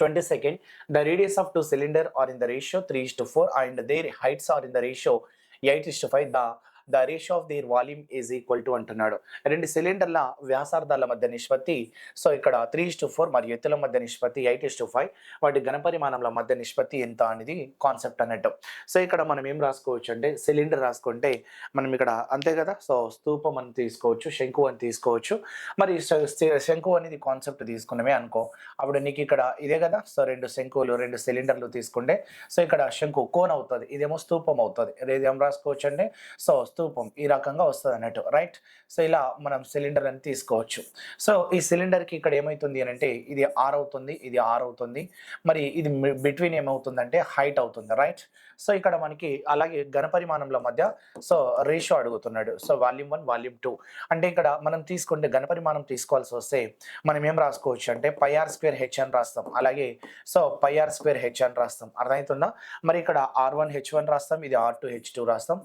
22nd, the radius of two cylinder are in the ratio 3:4 and their heights are in the ratio 8:5. The ratio of their volume is equal to అంటున్నాడు. రెండు సిలిండర్ల వ్యాసార్థాల మధ్య నిష్పత్తి so ఇక్కడ 3:4 మరియు ఎత్తుల మధ్య నిష్పత్తి 8:5. వాటి ఘనపరిమాణంల మధ్య నిష్పత్తి ఎంత అనేది కాన్సెప్ట్ అన్నట్టు. సో ఇక్కడ మనం ఏం రాసుకోవచ్చు అంటే సిలిండర్ రాసుకుంటే మనం ఇక్కడ అంతే కదా. సో స్తూపం అని తీసుకోవచ్చు, శంకు అని తీసుకోవచ్చు. మరి శంకు అనేది కాన్సెప్ట్ తీసుకున్నమే అనుకో, అప్పుడు నీకు ఇక్కడ ఇదే కదా. సో రెండు శంకువులు రెండు సిలిండర్లు తీసుకుంటే సో ఇక్కడ శంకు కోన్ అవుతుంది, ఇదేమో స్తూపం అవుతుంది. ఇది ఏం రాసుకోవచ్చు అంటే సో స్తూపం ఈ రకంగా వస్తుంది అన్నట్టు, రైట్. సో ఇలా మనం సిలిండర్ అని తీసుకోవచ్చు. సో ఈ సిలిండర్కి ఇక్కడ ఏమవుతుంది అని అంటే ఇది ఆర్ అవుతుంది, ఇది ఆర్ అవుతుంది. మరి ఇది బిట్వీన్ ఏమవుతుందంటే హైట్ అవుతుంది, రైట్. సో ఇక్కడ మనకి అలాగే ఘనపరిమాణంల మధ్య సో రేషియో అడుగుతున్నాడు. సో వాల్యూమ్ 1 వాల్యూమ్ 2 అంటే ఇక్కడ మనం తీసుకుంటే ఘనపరిమాణం తీసుకోవాల్సి వస్తే మనం ఏం రాసుకోవచ్చు అంటే πr² అని రాస్తాం, అలాగే సో πr² అని రాస్తాం. అర్థమవుతుందా? మరి ఇక్కడ r1h1 రాస్తాం, ఇది r2h2 రాస్తాం.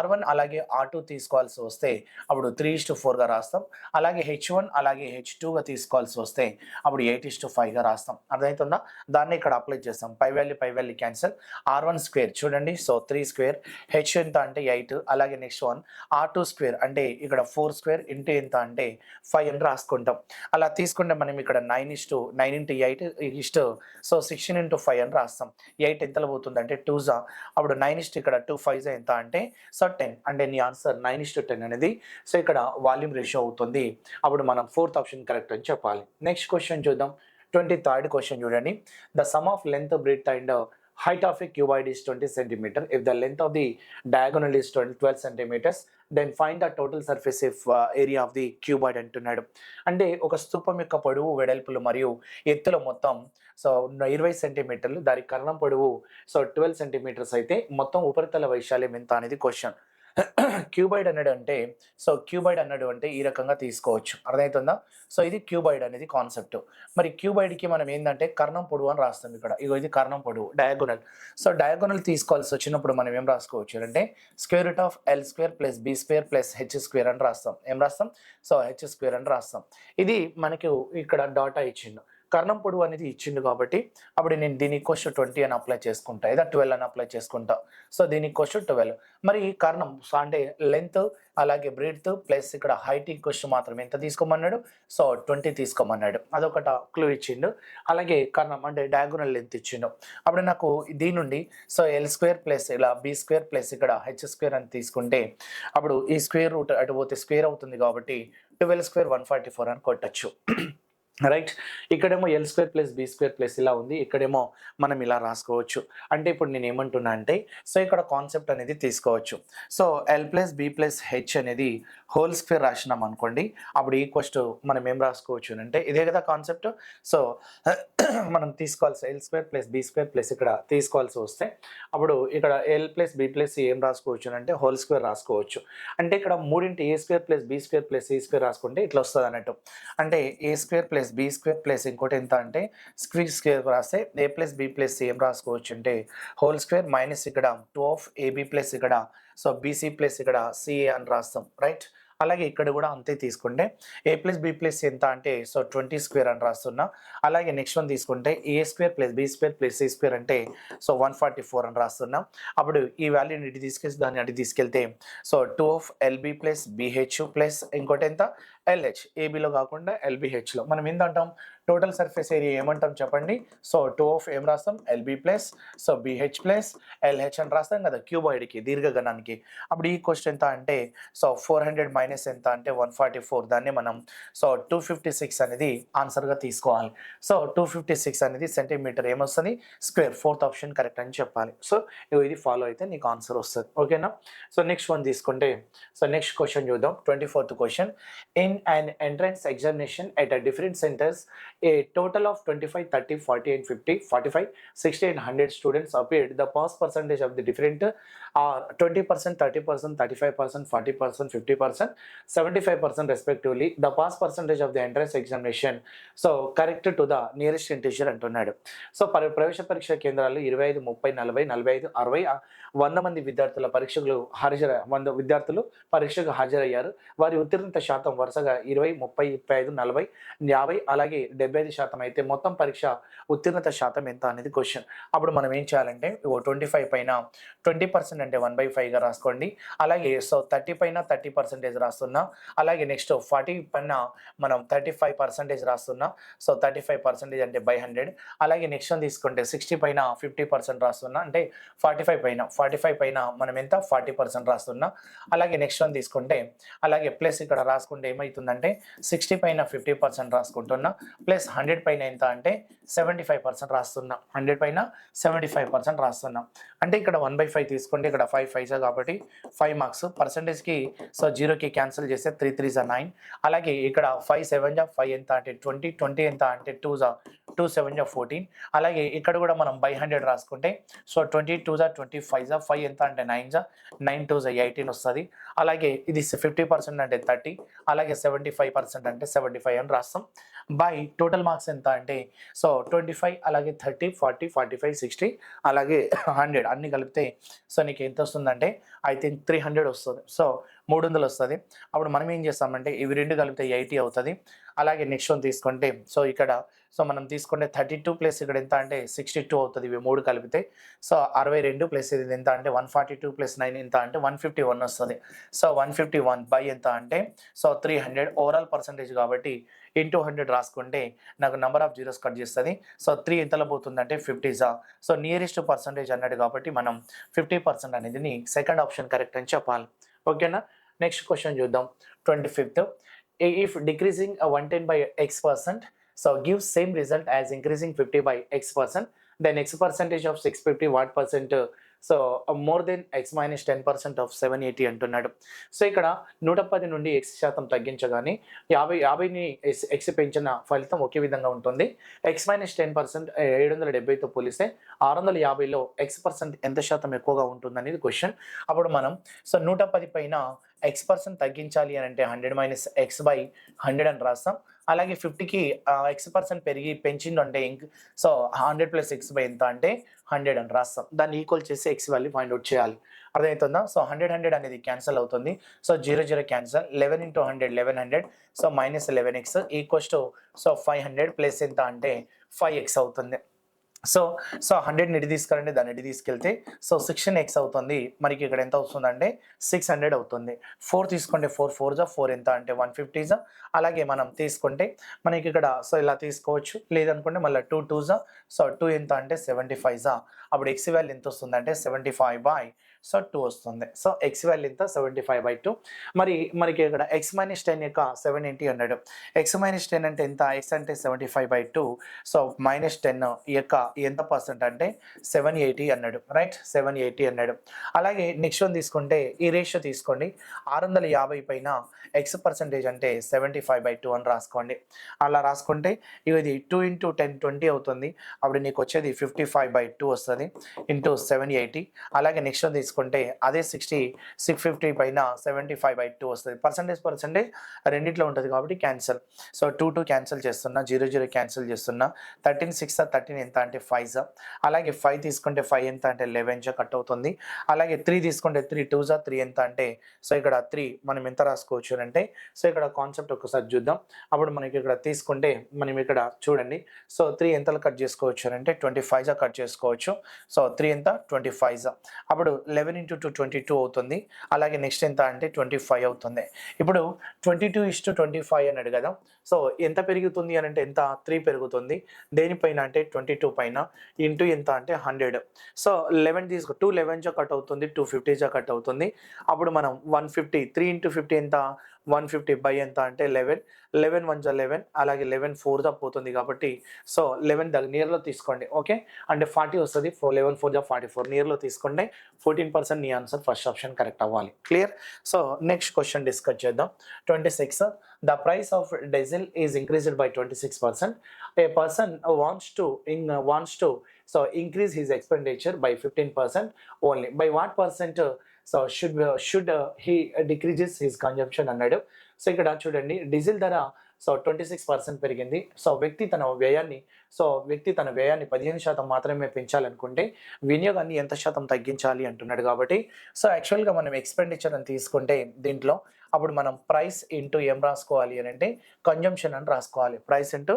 r1 అలాగే r2 తీసుకోవాల్సి వస్తే అప్పుడు 3:4గా రాస్తాం, అలాగే h1 అలాగే h2గా తీసుకోవాల్సి వస్తే అప్పుడు 8:5గా రాస్తాం. అర్థమవుతుందా? దాన్ని ఇక్కడ అప్లై చేస్తాం. పై వాల్యూ క్యాన్సల్. r1² చూడండి, సో 3², h ఎంత అంటే 8, అలాగే నెక్స్ట్ వన్ r2² అంటే ఇక్కడ 4² ఇంటూ ఎంత అంటే 5 అని రాసుకుంటాం. అలా తీసుకుంటే మనం ఇక్కడ 9 × 8 సో 16 × 5 అని రాస్తాం. 8 ఎంతలో పోతుంది అంటే 2 అప్పుడు 9 ఇక్కడ 2 5 ఎంత అంటే సో 10 అంటే నీ ఆన్సర్ 9:10 అనేది సో ఇక్కడ వాల్యూమ్ రేషియో అవుతుంది. అప్పుడు మనం 4th ఆప్షన్ కరెక్ట్ అని చెప్పాలి. నెక్స్ట్ క్వశ్చన్ చూద్దాం. 23rd క్వశ్చన్ చూడండి. The sum of length, breadth and height of a cuboid is 20 centimeter. If the length of the diagonal is 12 centimeters, then find the total surface area of the cuboid అంటున్నాడు. అంటే ఒక స్తూపం యొక్క పొడవు, వెడల్పులు మరియు ఎత్తులో మొత్తం సో 20 సెంటీమీటర్లు, దాని కర్ణం పొడవు సో 12 సెంటీమీటర్స్ అయితే మొత్తం ఉపరితల వైశాల్యం ఎంత అనేది క్వశ్చన్. క్యూబాయిడ్ అన్నాడు అంటే ఈ రకంగా తీసుకోవచ్చు. అర్థమవుతుందా? సో ఇది క్యూబాయిడ్ అనేది కాన్సెప్ట్. మరి క్యూబాయిడ్కి మనం ఏంటంటే కర్ణం పొడవు అని రాస్తాం. ఇక్కడ ఇగో ఇది కర్ణం పొడవు, డయాగోనల్. సో డయాగోనల్ తీసుకోవాల్సి వచ్చినప్పుడు మనం ఏం రాసుకోవచ్చు అంటే √L² + B² + H² అని రాస్తాం. ఏం రాస్తాం? సో H² అని రాస్తాం. ఇది మనకి ఇక్కడ డాటా ఇచ్చిండు. కర్ణం పొడవు అనేది ఇచ్చిండు కాబట్టి అప్పుడు నేను దీని ఈక్వల్స్ 20 అని అప్లై చేసుకుంటా, లేదా 12 అని అప్లై చేసుకుంటా. సో దీని ఈక్వల్స్ 12. మరి కర్ణం అంటే లెంత్ అలాగే బ్రెడ్త్ ప్లస్ ఇక్కడ హైట్ ఈక్వల్స్ మాత్రం ఎంత తీసుకోమన్నాడు? సో 20 తీసుకోమన్నాడు. అదొకట క్లూ ఇచ్చిండు. అలాగే కర్ణం అంటే డయాగోనల్ లెంత్ ఇచ్చిండు. అప్పుడు నాకు దీని నుండి సో L² + ఇలా B² + ఇక్కడ H² అని తీసుకుంటే అప్పుడు ఈ స్క్వేర్ రూట్ అటు పోతే స్క్వేర్ అవుతుంది కాబట్టి 12² 144 అని కొట్టచ్చు, రైట్. ఇక్కడేమో L² + B² + ఇలా ఉంది, ఇక్కడేమో మనం ఇలా రాసుకోవచ్చు. అంటే ఇప్పుడు నేను ఏమంటున్నా అంటే సో ఇక్కడ కాన్సెప్ట్ అనేది తీసుకోవచ్చు. సో L + B + H అనేది హోల్ స్క్వేర్ రాసినాం అనుకోండి, అప్పుడు ఈక్వల్స్ టు మనం ఏం రాసుకోవచ్చు అంటే ఇదే కదా కాన్సెప్ట్. సో మనం తీసుకోవాల్సి L² + B² + ఇక్కడ తీసుకోవాల్సి వస్తే అప్పుడు ఇక్కడ L + B + C ఏం రాసుకోవచ్చు అంటే హోల్ స్క్వేర్ రాసుకోవచ్చు. అంటే ఇక్కడ 3 × A² + B² + C² రాసుకుంటే ఇట్లా వస్తుంది అన్నట్టు. అంటే A² + B² + ఇంకోటి ఎంత అంటే స్క్వేర్ రాస్తే A + B + C ఏం రాసుకోవచ్చు అంటే హోల్ స్క్వేర్ మైనస్ ఇక్కడ 2 AB + ఇక్కడ సో BC + ఇక్కడ CA అని రాస్తాం, రైట్. అలాగే ఇక్కడ కూడా అంతే తీసుకుంటే A + B + ఎంత అంటే సో 20² అని రాస్తున్నా. అలాగే నెక్స్ట్ వన్ తీసుకుంటే A² + B² + C² అంటే సో 144 అని రాస్తున్నాం. అప్పుడు ఈ వాల్యూని ఇటు తీసుకెళ్ళి దాన్ని అటు తీసుకెళ్తే సో 2 LB + BH ప్లస్ ఇంకోటి ఎంత LH, ఏబిలో కాకుండా LBHలో మనం ఏంటంటాం? టోటల్ సర్ఫేస్ ఏరియా ఏమంటాం చెప్పండి? సో 2 ఏం రాస్తాం? LB + సో BH + LH అని రాస్తాం కదా క్యూబాయిడ్కి, దీర్ఘగణానికి. అప్పుడు ఈ క్వశ్చన్ ఎంత అంటే సో 400 మైనస్ ఎంత అంటే 144. దాన్ని మనం సో 256 అనేది ఆన్సర్గా తీసుకోవాలి. సో 256 అనేది సెంటీమీటర్ ఏమొస్తుంది? స్క్వేర్. 4th ఆప్షన్ కరెక్ట్ అని చెప్పాలి. సో ఇది ఫాలో అయితే నీకు ఆన్సర్ వస్తుంది, ఓకేనా? సో నెక్స్ట్ వన్ తీసుకుంటే సో నెక్స్ట్ క్వశ్చన్ చూద్దాం. 24th question. In an entrance examination at a different centers, a total of 25, 30, 40 and 50, 45, 60 and 100 students appeared. The pass percentage of the different are 20%, 30%, 35%, 40%, 50%, 75% respectively. The pass percentage of the entrance examination so corrected to the nearest integer అంటున్నాడు. So ప్రవేశ పరీక్ష కేంద్రాల్లో 25, 30, 40, 45, 60, 100 మంది విద్యార్థులు పరీక్షకు హాజరయ్యారు. వారి ఉత్తీర్ణత శాతం వరుసగా వరుసగా 20, 30, 35, 40, 50 అలాగే 75% అయితే మొత్తం పరీక్ష ఉత్తీర్ణత శాతం ఎంత అనేది క్వశ్చన్. అప్పుడు మనం ఏం చేయాలంటే 25 పైన 20% అంటే 1/5గా రాసుకోండి. అలాగే 30 పైన 30% రాస్తున్నా. అలాగే నెక్స్ట్ 40 పైన మనం 35% రాస్తున్నా. 35% అంటే 100. అలాగే నెక్స్ట్ వన్ తీసుకుంటే 60 పైన 50% రాస్తున్నా. అంటే 45 పైన మనం ఎంత 40% రాస్తున్నా. అలాగే నెక్స్ట్ వన్ తీసుకుంటే అలాగే ప్లస్ ఇక్కడ రాసుకుంటే ఏమైతుందంటే 60 పైన 50% రాసుకుంటున్నా. ప్లస్ 100 పైన ఎంత అంటే 75% రాస్తున్నా. 100 పైన 75% రాస్తున్నా. అంటే ఇక్కడ 1/5 తీసుకోండి. ఇక్కడ 5 5 కాబట్టి 5 మార్క్స్. పర్సెంటేజ్‌కి 0కి క్యాన్సిల్ చేస్తే 3 3 9. అలాగే ఇక్కడ 5 7 5 ఎంత అంటే 20, 20 ఎంత అంటే 2 7 14. అలాగే ఇక్కడ కూడా మనం బై 100 రాసుకుంటే 20 2 20 5 5 ఎంత అంటే 9 9 2 18 వస్తది. అలాగే ఇది 50% అంటే 30. అలాగే 75% అంటే 75 అని రాస్తాం. బై టోటల్ మార్క్స్ ఎంత అంటే 25 అలాగే 30 40 45 60 అలాగే 100 అన్ని కలిపితే నీకు ఎంత వస్తుందంటే ఐ థింక్ 300 వస్తది. 300 వస్తది. అప్పుడు మనం ఏం చేస్తామంటే ఇవి రెండు కలిపితే 80 అవుతది. అలాగే నెక్స్ట్ వన్ తీసుకుంటే ఇక్కడ మనం తీసుకుంటే 32 ప్లస్ ఇక్కడ ఎంత అంటే 62 అవుతది. ఇవి మూడు కలిపితే 62 ప్లస్ ఇది ఎంత అంటే 142 ప్లస్ 9 ఎంత అంటే 151 వస్తది. 151 బై ఎంత అంటే 300 ఓవరాల్ పర్సెంటేజ్ కాబట్టి ఇంటూ 100 రాసుకుంటే నాకు నంబర్ ఆఫ్ జీరోస్ కట్ చేస్తది. 3 ఎంతలో పోతుందంటే 50 నియరెస్ట్ పర్సెంటేజ్ అన్నాడు కాబట్టి మనం 50% అనేది సెకండ్ ఆప్షన్ కరెక్ట్ అని చెప్పాలి. ఓకేనా. నెక్స్ట్ క్వశ్చన్ చూద్దాం. 25th. If decreasing 110 by x%, gives same result as increasing 50 by x%, then x percentage of 650 what percent more than x minus 10% of 780 అంటున్నాడు. ఇక్కడ 110 నుండి x% తగ్గించగానే 50ని x పెంచిన ఫలితం ఒకే విధంగా ఉంటుంది. x minus 10% 770తో పోలిస్తే 650లో x% ఎంత శాతం ఎక్కువగా ఉంటుందనేది క్వశ్చన్. అప్పుడు మనం 110 పైన x% తగ్గించాలి అని అంటే 100 మైనస్ x బై 100 అని రాస్తాం. అలాగే 50కి x% పెంచిందంటే 100 ప్లస్ x బై ఎంత అంటే 100 అని రాస్తాం. దాన్ని ఈక్వల్ చేసి x వాల్యూ ఫైండ్ అవుట్ చేయాలి. అర్థమవుతుందా. 100 అనేది క్యాన్సల్ అవుతుంది. 0 0 cancel. 11 into 100 1100. Minus 11x equals to 500 plus ఎంత అంటే 5x అవుతుంది. 100ని ఇటు తీసుకెళ్ళండి, దాన్ని ఇటు తీసుకెళ్తే 16x అవుతుంది. మనకి ఇక్కడ ఎంత వస్తుందంటే 600 అవుతుంది. 4 తీసుకోండి. 4 4 4 ఎంత అంటే 150. అలాగే మనం తీసుకుంటే మనకి ఇక్కడ ఇలా తీసుకోవచ్చు. లేదనుకుంటే మళ్ళీ 2 2 2 ఎంత అంటే 75. అప్పుడు x వాల్యూ ఎంత వస్తుందంటే 75/2 వస్తుంది. x వాల్యూ ఎంత 75/2. మరి మనకి ఇక్కడ x మైనస్ 10 యొక్క 780 అన్నాడు. x మైనస్ 10 అంటే ఎంత, x అంటే 75/2. మైనస్ 10 యొక్క ఎంత పర్సెంట్ అంటే 780 అన్నాడు. రైట్, 780 అన్నాడు. అలాగే నెక్స్ట్ వన్ తీసుకుంటే ఈ రేషియో తీసుకోండి. 650 పైన x పర్సెంటేజ్ అంటే 75/2 అని రాసుకోండి. అలా రాసుకుంటే ఇది 2 into 10 20 అవుతుంది. అప్పుడు నీకు వచ్చేది 55/2 వస్తుంది ఇంటూ 780. అలాగే నెక్స్ట్ వన్ తీసుకుంటే అదే 650 పైన 75/2 వస్తుంది. పర్సెంటేజ్ రెండిట్లో ఉంటుంది కాబట్టి క్యాన్సల్. 2 2 క్యాన్సల్ చేస్తున్నా. 0 0 క్యాన్సల్ చేస్తున్నా. 13 6 13 ఎంత అంటే 5. అలాగే 5 తీసుకుంటే 5 ఎంత అంటే 11 కట్ అవుతుంది. అలాగే 3 తీసుకుంటే 3 2 3 ఎంత అంటే ఇక్కడ 3 మనం ఎంత రాసుకోవచ్చు అంటే ఇక్కడ కాన్సెప్ట్ ఒకసారి చూద్దాం. అప్పుడు మనకి ఇక్కడ తీసుకుంటే మనం ఇక్కడ చూడండి. 3 ఎంతలు కట్ చేసుకోవచ్చు అంటే 25 కట్ చేసుకోవచ్చు. 3 ఎంత 25. అప్పుడు 11 into 2 22 అవుతుంది. అలాగే నెక్స్ట్ ఎంత అంటే 25 అవుతుంది. ఇప్పుడు 22:25 అన్నాడు కదా. ఎంత పెరుగుతుంది అని అంటే ఎంత 3 పెరుగుతుంది. దేనిపైన అంటే 22 పైన ఇంటూ ఎంత అంటే 100. 11 తీసుకో 2 11 కట్ అవుతుంది. 250 కట్ అవుతుంది. అప్పుడు మనం 150 3 into 50 ఎంత 150 బై ఎంత అంటే 11 11 1 11 అలాగే 11 4 పోతుంది కాబట్టి 11 నియర్లో తీసుకోండి. ఓకే, అంటే 40 వస్తుంది. 11 4 44 నియర్లో తీసుకుంటే 14% నీ ఆన్సర్ ఫస్ట్ ఆప్షన్ కరెక్ట్ అవ్వాలి. క్లియర్. నెక్స్ట్ క్వశ్చన్ డిస్కస్ చేద్దాం. 26. The price of diesel is increased by 26%. A person wants to increase his expenditure by 15% only. By what percent should he decreases his consumption అన్నాడు. ఇక్కడ చూడండి, diesel ధర 26% పెరిగింది. వ్యక్తి తన వ్యయాన్ని 15% మాత్రమే పెంచాలనుకుంటే వినియోగాన్ని ఎంత శాతం తగ్గించాలి అంటున్నాడు. కాబట్టి యాక్చువల్గా మనం ఎక్స్పెండిచర్ అని తీసుకుంటే దీంట్లో అప్పుడు మనం ప్రైస్ ఇంటూ ఏం రాసుకోవాలి అని అంటే కన్జంప్షన్ అని రాసుకోవాలి. Price into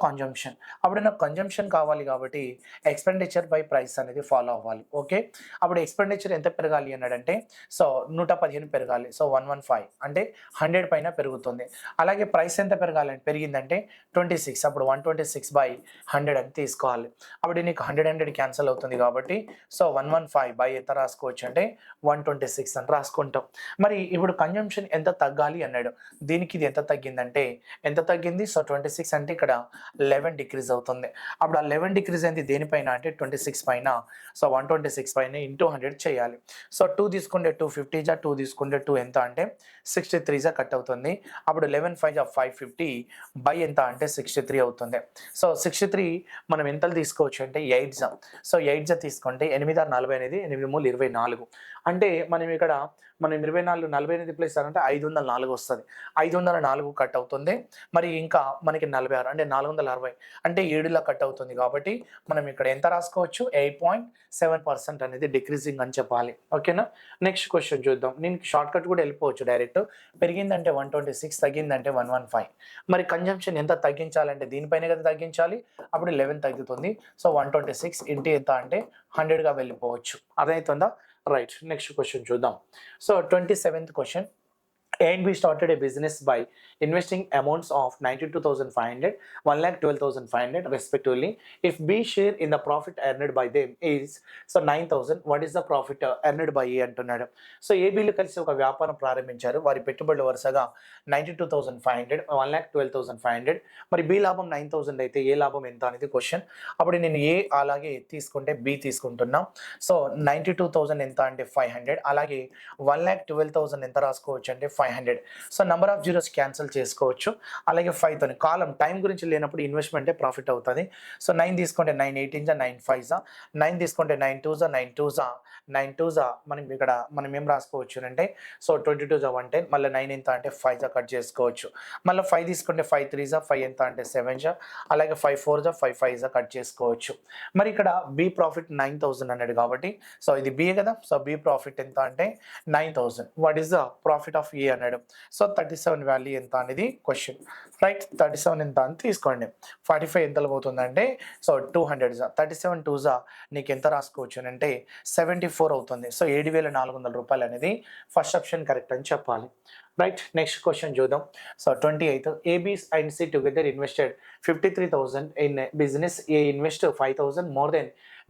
consumption. అప్పుడు నాకు కన్జంప్షన్ కావాలి కాబట్టి ఎక్స్‌పెండిచర్ బై ప్రైస్ అనేది ఫాలో అవ్వాలి. ఓకే. అప్పుడు ఎక్స్‌పెండిచర్ ఎంత పెరగాలి అన్నాడంటే 115 పెరగాలి. 115 అంటే 100 పైన పెరుగుతుంది. అలాగే ప్రైస్ ఎంత పెరిగిందంటే 26. అప్పుడు 126/100 అని తీసుకోవాలి. అప్పుడు నీకు 100 క్యాన్సల్ అవుతుంది కాబట్టి 115 బై ఎంత రాసుకోవచ్చు అంటే 126 అని రాసుకుంటాం. మరి ఇప్పుడు కన్జంప్షన్ ఎంత తగ్గాలి అన్నాడు. దీనికి ఇది ఎంత తగ్గిందంటే ఎంత తగ్గింది? 26 అంటే ఇక్కడ 11 డిక్రీజ్ అవుతుంది. అప్పుడు ఆ 11 డిక్రీజ్ అయింది దేనిపైన అంటే 26 పైన. 126 పైన ఇంటూ 100 చేయాలి. 2 తీసుకుంటే 250 2 తీసుకుంటే 2 ఎంత అంటే 63 కట్ అవుతుంది. అప్పుడు 11 5 550 బై ఎంత అంటే 63 అవుతుంది. 63 మనం ఎంతలు తీసుకోవచ్చు అంటే 8 తీసుకుంటే 8 6 40 అనేది 8 3 24. అంటే మనం 24 48 ప్లస్ అంటే 504 వస్తది. 504 కట్ అవుతుంది. మరి ఇంకా మనకి 46 అంటే 460 అంటే 7లా కట్ అవుతుంది కాబట్టి మనం ఇక్కడ ఎంత రాసుకోవచ్చు 8.7% అనేది డిక్రీజింగ్ అని చెప్పాలి. ఓకేనా. నెక్స్ట్ క్వెషన్ చూద్దాం. నేను షార్ట్ కట్ కూడా వెళ్ళిపోవచ్చు డైరెక్ట్. పెరిగిందంటే 126 తగ్గిందంటే 115. మరి కన్జంప్షన్ ఎంత తగ్గించాలంటే దీనిపైనే కదా తగ్గించాలి. అప్పుడు 11 తగ్గుతుంది. 126 ఇంటూ ఎంత అంటే 100గా వెళ్ళిపోవచ్చు. అర్థమవుతుందా? రైట్. నెక్స్ట్ క్వెషన్ చూద్దాం. 27th question. A and B started a business by investing amounts of 92,500, 1,12,500 respectively. If B share in the profit earned by them is 9,000, what is the profit earned by A అంటున్నాడు. ఏబీలు కలిసి ఒక వ్యాపారం ప్రారంభించారు. వారి పెట్టుబడులు వరుసగా 92,500, 1,12,500. మరి బి లాభం 9,000 అయితే ఏ లాభం ఎంత అనేది క్వశ్చన్. అప్పుడు నేను ఏ అలాగే తీసుకుంటే బి తీసుకుంటున్నాం. 92,000 ఎంత అంటే 500, అలాగే 1,12,000 ఎంత రాసుకోవచ్చు అంటే 500. నంబర్ ఆఫ్ జీరోస్ క్యాన్సిల్ చేసుకోవచ్చు. అలాగే 5 తోని కాలం టైం గురించి లేనప్పుడు ఇన్వెస్ట్మెంటే ప్రాఫిట్ అవుతుంది. 9 తీసుకుంటే 9 18 9 5 9 తీసుకుంటే 9 2 9 2 మనం ఏం రాసుకోవచ్చు అంటే 22 110, మళ్ళీ 9 ఎంత అంటే 5 కట్ చేసుకోవచ్చు. మళ్ళీ 5 తీసుకుంటే 5 3 5 ఎంత అంటే 7, అలాగే 5 4 5 5 కట్ చేసుకోవచ్చు. మరి ఇక్కడ బి ప్రాఫిట్ 9,000 అన్నాడు కాబట్టి ఇది బి కదా. బి ప్రాఫిట్ ఎంత అంటే 9,000. What is the profit of A అన్నాడు. 37 వాల్యూ ఎంత అనేది క్వశ్చన్. రైట్. 37 ఎంత అని తీసుకోండి. 45 ఎంతలో పోతుందంటే 200. 37 2 నీకు ఎంత రాసుకోవచ్చు అంటే 74 అవుతుంది. 7,400 రూపాయలు అనేది ఫస్ట్ ఆప్షన్ కరెక్ట్ అని చెప్పాలి. రైట్. నెక్స్ట్ క్వశ్చన్ చూద్దాం. 28th. AB and C together invested 53,000 in business. A invest 5,000 more than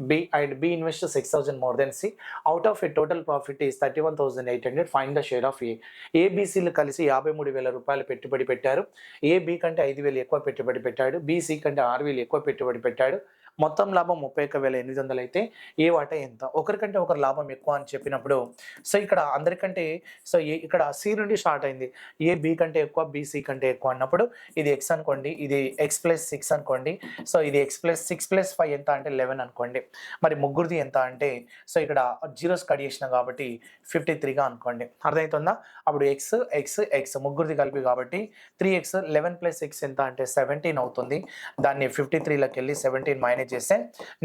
B and B invest 6,000 more than C. Out of a total profit is 31,800. Find the share of A. ABCలు కలిసి 53,000 రూపాయలు పెట్టుబడి పెట్టారు. A B కంటే 5,000 ఎక్కువ పెట్టుబడి పెట్టాడు. B C కంటే 6,000 ఎక్కువ పెట్టుబడి పెట్టాడు. మొత్తం లాభం 31,800 అయితే ఏ వాటా ఎంత? ఒకరికంటే ఒకరు లాభం ఎక్కువ అని చెప్పినప్పుడు ఇక్కడ అందరికంటే ఇక్కడ సి నుండి స్టార్ట్ అయింది. ఏ బి కంటే ఎక్కువ, బి సి కంటే ఎక్కువ అన్నప్పుడు ఇది ఎక్స్ అనుకోండి, ఇది ఎక్స్ ప్లస్ 6 అనుకోండి. ఇది ఎక్స్ ప్లస్ 6 ప్లస్ 5 ఎంత అంటే 11 అనుకోండి. మరి ముగ్గురిది ఎంత అంటే ఇక్కడ జీరోస్ కట్ చేసిన కాబట్టి 53గా అనుకోండి. అర్థమవుతుందా? అప్పుడు ఎక్స్ ఎక్స్ ఎక్స్ ముగ్గురిది కలిపి కాబట్టి 3x 11 ప్లస్ ఎక్స్ ఎంత అంటే 17 అవుతుంది. దాన్ని 53లోకి వెళ్ళి 17 మైనస్ చేస్తే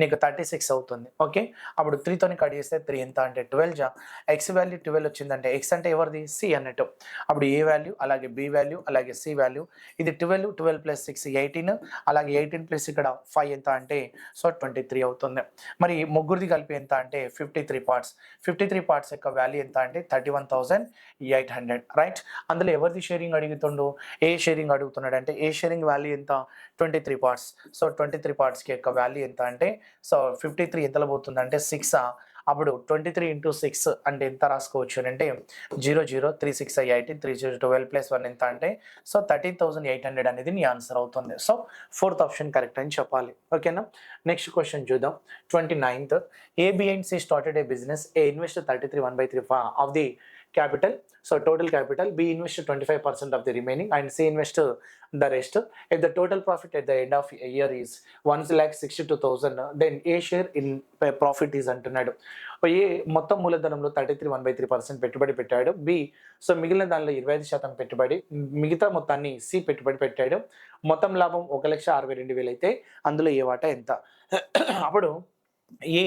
నీకు 36 అవుతుంది. ఓకే. అప్పుడు 3 తోని కట్ చేస్తే 3 ఎంత అంటే 12. ఎక్స్ వాల్యూ 12 వచ్చిందంటే ఎక్స్ అంటే ఎవరిది? సి అన్నట్టు. అప్పుడు ఏ వాల్యూ, అలాగే బి వాల్యూ, అలాగే సి వాల్యూ. ఇది 12 ప్లస్ 6 18, అలాగే 18 ప్లస్ ఇక్కడ 5 ఎంత అంటే 23 అవుతుంది. మరి ముగ్గురిది కలిపి ఎంత అంటే 53 పార్ట్స్. 53 పార్ట్స్ యొక్క వాల్యూ ఎంత అంటే 31,800. రైట్. అందులో ఎవరిది షేరింగ్ అడుగుతుండు? ఏ షేరింగ్ అడుగుతున్నాడు అంటే ఏ షేరింగ్ వాల్యూ ఎంత? 23 పార్ట్స్. 23 పార్ట్స్కి యొక్క వాల్యూ ఎంత అంటే 53 ఎంతలో పోతుందంటే 6. అప్పుడు 23 into 6 అంటే ఎంత రాసుకోవచ్చు అంటే 0 0 3 6 18 3 0 12 ప్లస్ 1 ఎంత అంటే 13,800 అనేది నీ ఆన్సర్ అవుతుంది. ఫోర్త్ ఆప్షన్ కరెక్ట్ అని చెప్పాలి. ఓకేనా. నెక్స్ట్ క్వశ్చన్ చూద్దాం. 29th. A, B and C started a business. A invested 33 1/3 of the capital. Total capital. B invested 25% of the remaining and C invested the rest. If the total profit at the end of a year is 1,62,000, then A share in profit is అంటున్నాడు. ఏ మొత్తం మూలధనంలో 33 1/3% పెట్టుబడి పెట్టాడు. B మిగిలిన దానిలో 25% పెట్టుబడి, మిగతా మొత్తాన్ని C పెట్టుబడి పెట్టాడు. మొత్తం లాభం 1,62,000 అయితే అందులో ఏ వాటా ఎంత? అప్పుడు ఏ